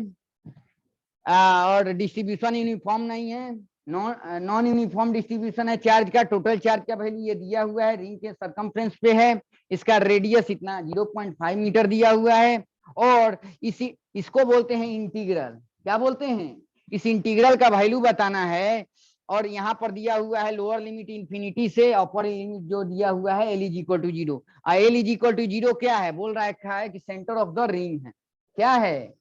और डिस्ट्रीब्यूशन यूनिफॉर्म नहीं है, नॉन यूनिफॉर्म डिस्ट्रीब्यूशन है चार्ज का, टोटल चार्ज का वैल्यू ये दिया हुआ है, रिंग के सरकमफ्रेंस पे है, इसका रेडियस इतना 0.5 मीटर दिया हुआ है, और इसको बोलते हैं इंटीग्रल, क्या बोलते हैं, इस इंटीग्रल का वैल्यू बताना है, और यहाँ पर दिया हुआ है लोअर लिमिट इंफिनिटी से अपर लिमिट जो दिया हुआ है L is equal to 0, L is equal to 0 क्या है, बोल रखा है कि सेंटर ऑफ द रिंग है, क्या है,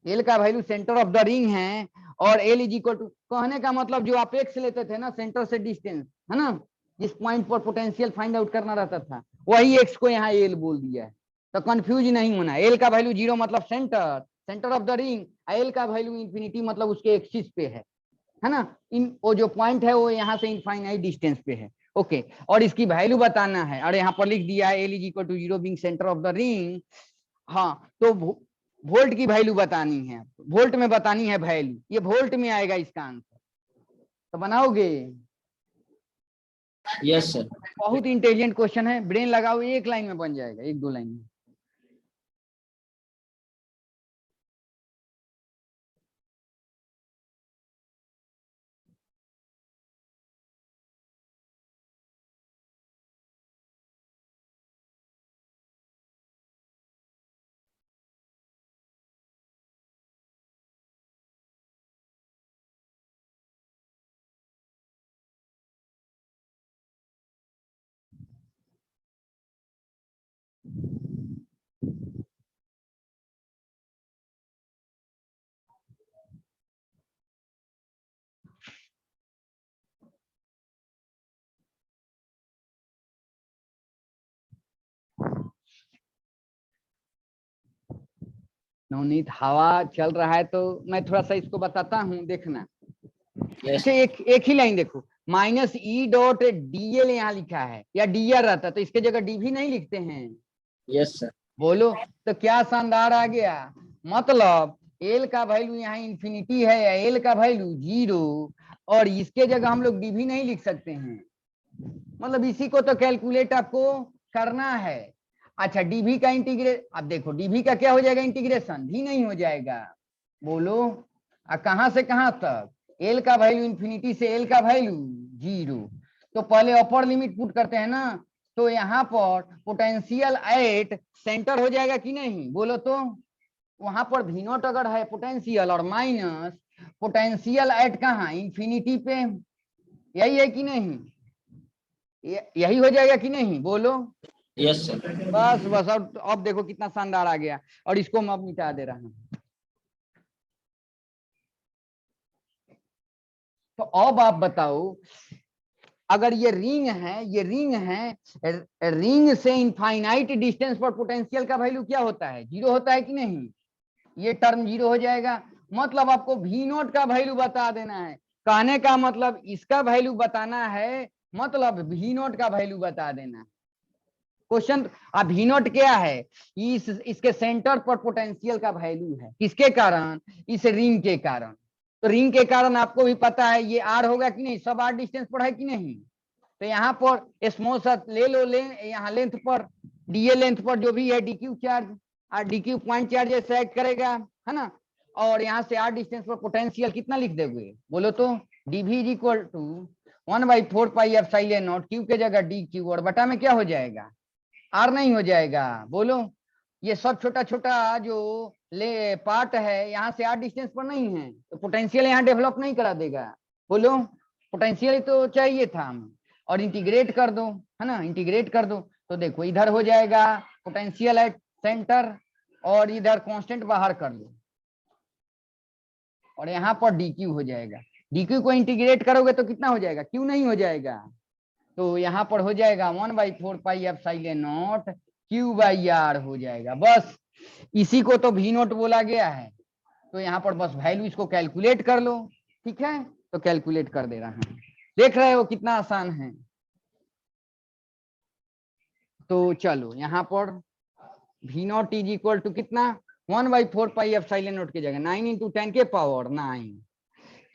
एल का value centre of the ring है, और एल इज इक्वल टू, कहने का मतलब जो आप एक्स लेते थे ना सेंटर से डिस्टेंस, है ना, जिस पॉइंट पर पोटेंशियल फाइंड आउट करना रहता था, वही एक्स को यहाँ एल बोल दिया है, तो कंफ्यूज नहीं होना, एल का वैल्यू 0 मतलब centre of the ring, L का वैल्यू इंफिनिटी मतलब उसके एक्सिस पे है ना, इन वो जो पॉइंट है वो यहाँ से इनफाइनाइट डिस्टेंस पे है, ओके। और इसकी वैल्यू बताना है, और यहाँ पर लिख दिया है L is equal to 0 being centre of the ring, हाँ, तो वोल्ट की वैल्यू बतानी है, वोल्ट में बतानी है वैल्यू, ये वोल्ट में आएगा इसका आंसर, तो बनाओगे? Yes sir. बहुत इंटेलिजेंट क्वेश्चन है, ब्रेन लगाओ, एक लाइन में बन जाएगा, 1-2 लाइन में। नवनीत हवा चल रहा है तो मैं थोड़ा सा इसको बताता हूँ, देखना। अच्छा, एक ही लाइन देखो, -E डॉट DL यहाँ लिखा है, या DR रहता तो इसके जगह डी भी नहीं लिखते हैं? Yes sir. बोलो तो क्या शानदार आ गया, मतलब एल का वैल्यू यहाँ इंफिनिटी है, या एल का वैल्यू 0, और इसके जगह हम लोग डी भी नहीं लिख सकते हैं, मतलब इसी को तो कैलकुलेट आपको करना है। अच्छा, डीवी का इंटीग्रेट, अब देखो डीवी का क्या हो जाएगा, इंटीग्रेशन भी नहीं हो जाएगा, बोलो कहां से कहां तक, एल का वैल्यू इंफिनिटी से एल का वैल्यू 0, तो पहले अपर लिमिट पुट करते हैं ना, तो यहाँ पर पोटेंशियल एट सेंटर हो जाएगा कि नहीं, बोलो तो, वहां पर भी नॉट अगर है पोटेंशियल, और माइनस पोटेंशियल एट कहाँ, इंफिनिटी पे, यही है कि नहीं, यही हो जाएगा कि नहीं, बोलो? Yes sir. बस बस, अब देखो कितना शानदार आ गया, और इसको मैं अब मिटा दे रहा हूं। तो अब आप बताओ अगर ये रिंग है, रिंग से इनफाइनाइट डिस्टेंस पर पोटेंशियल का वैल्यू क्या होता है, 0 होता है कि नहीं, ये टर्म 0 हो जाएगा। मतलब आपको वी नोट का वैल्यू बता देना है, कहने का मतलब इसका वैल्यू बताना है, मतलब वी नोट का वैल्यू बता देना है। क्वेश्चन अब वी नोट क्या है, इसके सेंटर पर पोटेंशियल का वैल्यू है, किसके कारण, इस रिंग के कारण। तो रिंग के कारण आपको भी पता है ये आर होगा कि नहीं, सब आर डिस्टेंस पर है कि नहीं। तो यहाँ पर स्मॉल सा ले लो, यहाँ लेंथ पर डीए लेंथ पर जो भी है डीक्यू चार्ज, और डीक्यू पॉइंट चार्ज से एक्ट करेगा, है ना। और यहाँ से आर डिस्टेंस पर पोटेंशियल कितना लिख दोगे, बोलो तो, DV is equal to 1/4 pi epsilon naught, Q के जगह डी क्यू, और बटा में क्या हो जाएगा, आर नहीं हो जाएगा, बोलो। ये सब छोटा छोटा जो ले पार्ट है यहाँ से आर डिस्टेंस पर नहीं है, तो पोटेंशियल यहाँ डेवलप नहीं करा देगा, बोलो। पोटेंशियल तो चाहिए था हमें, और इंटीग्रेट कर दो, है ना, इंटीग्रेट कर दो, तो देखो इधर हो जाएगा पोटेंशियल एट सेंटर, और इधर कांस्टेंट बाहर कर लो, और यहाँ पर डीक्यू हो जाएगा। डीक्यू को इंटीग्रेट करोगे तो कितना हो जाएगा, क्यू नहीं हो जाएगा, तो यहाँ पर हो जाएगा 1/4 pi epsilon naught Q by R हो जाएगा। बस इसी को तो वी नोट बोला गया है। तो यहाँ पर बस वैल्यू इसको कैलकुलेट कर लो, ठीक है, तो कैलकुलेट कर दे रहा हूं, देख रहे हो कितना आसान है। तो चलो यहाँ पर V naught is equal to कितना, 1/4 पाई एप्सिलॉन नॉट की जगह 9 × 10 के पावर 9,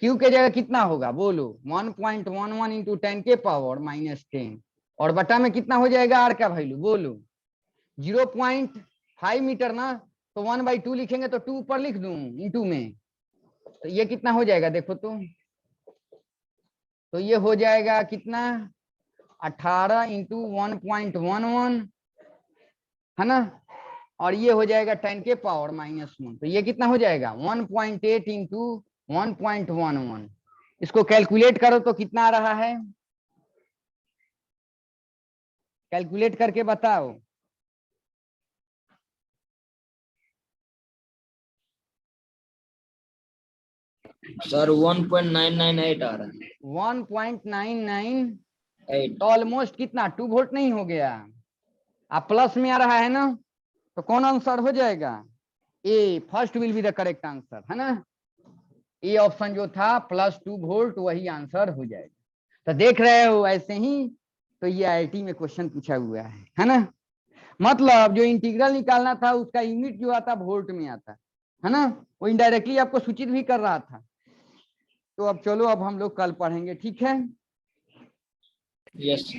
क्यू के जगह कितना होगा बोलो, 1.11 × 10 के पावर -10, और बटा में कितना हो जाएगा आर का वैल्यू बोलो, 0.5 मीटर ना, तो 1/2 लिखेंगे तो 2 ऊपर लिख दूं इंटू में, तो ये कितना हो जाएगा देखो तो ये हो जाएगा कितना, 18 × 1.11, है ना, और ये हो जाएगा 10 के पावर -1, तो ये कितना हो जाएगा 1.8 × 1.11। इसको कैलकुलेट करो तो कितना आ रहा है, कैलकुलेट करके बताओ। सर 1.998 आ रहा है, 1.998, तो ऑलमोस्ट कितना 2 वोल्ट नहीं हो गया, आप प्लस में आ रहा है ना, तो कौन आंसर हो जाएगा, A first will be the correct answer, है ना, ए ऑप्शन जो था +2 वोल्ट वही आंसर हो जाएगा। तो देख रहे हो ऐसे ही, तो ये आईआईटी में क्वेश्चन पूछा हुआ है ना, मतलब जो इंटीग्रल निकालना था उसका यूनिट जो आता वोल्ट में आता है ना, वो इनडायरेक्टली आपको सूचित भी कर रहा था। तो अब चलो अब हम लोग कल पढ़ेंगे, ठीक है। यस।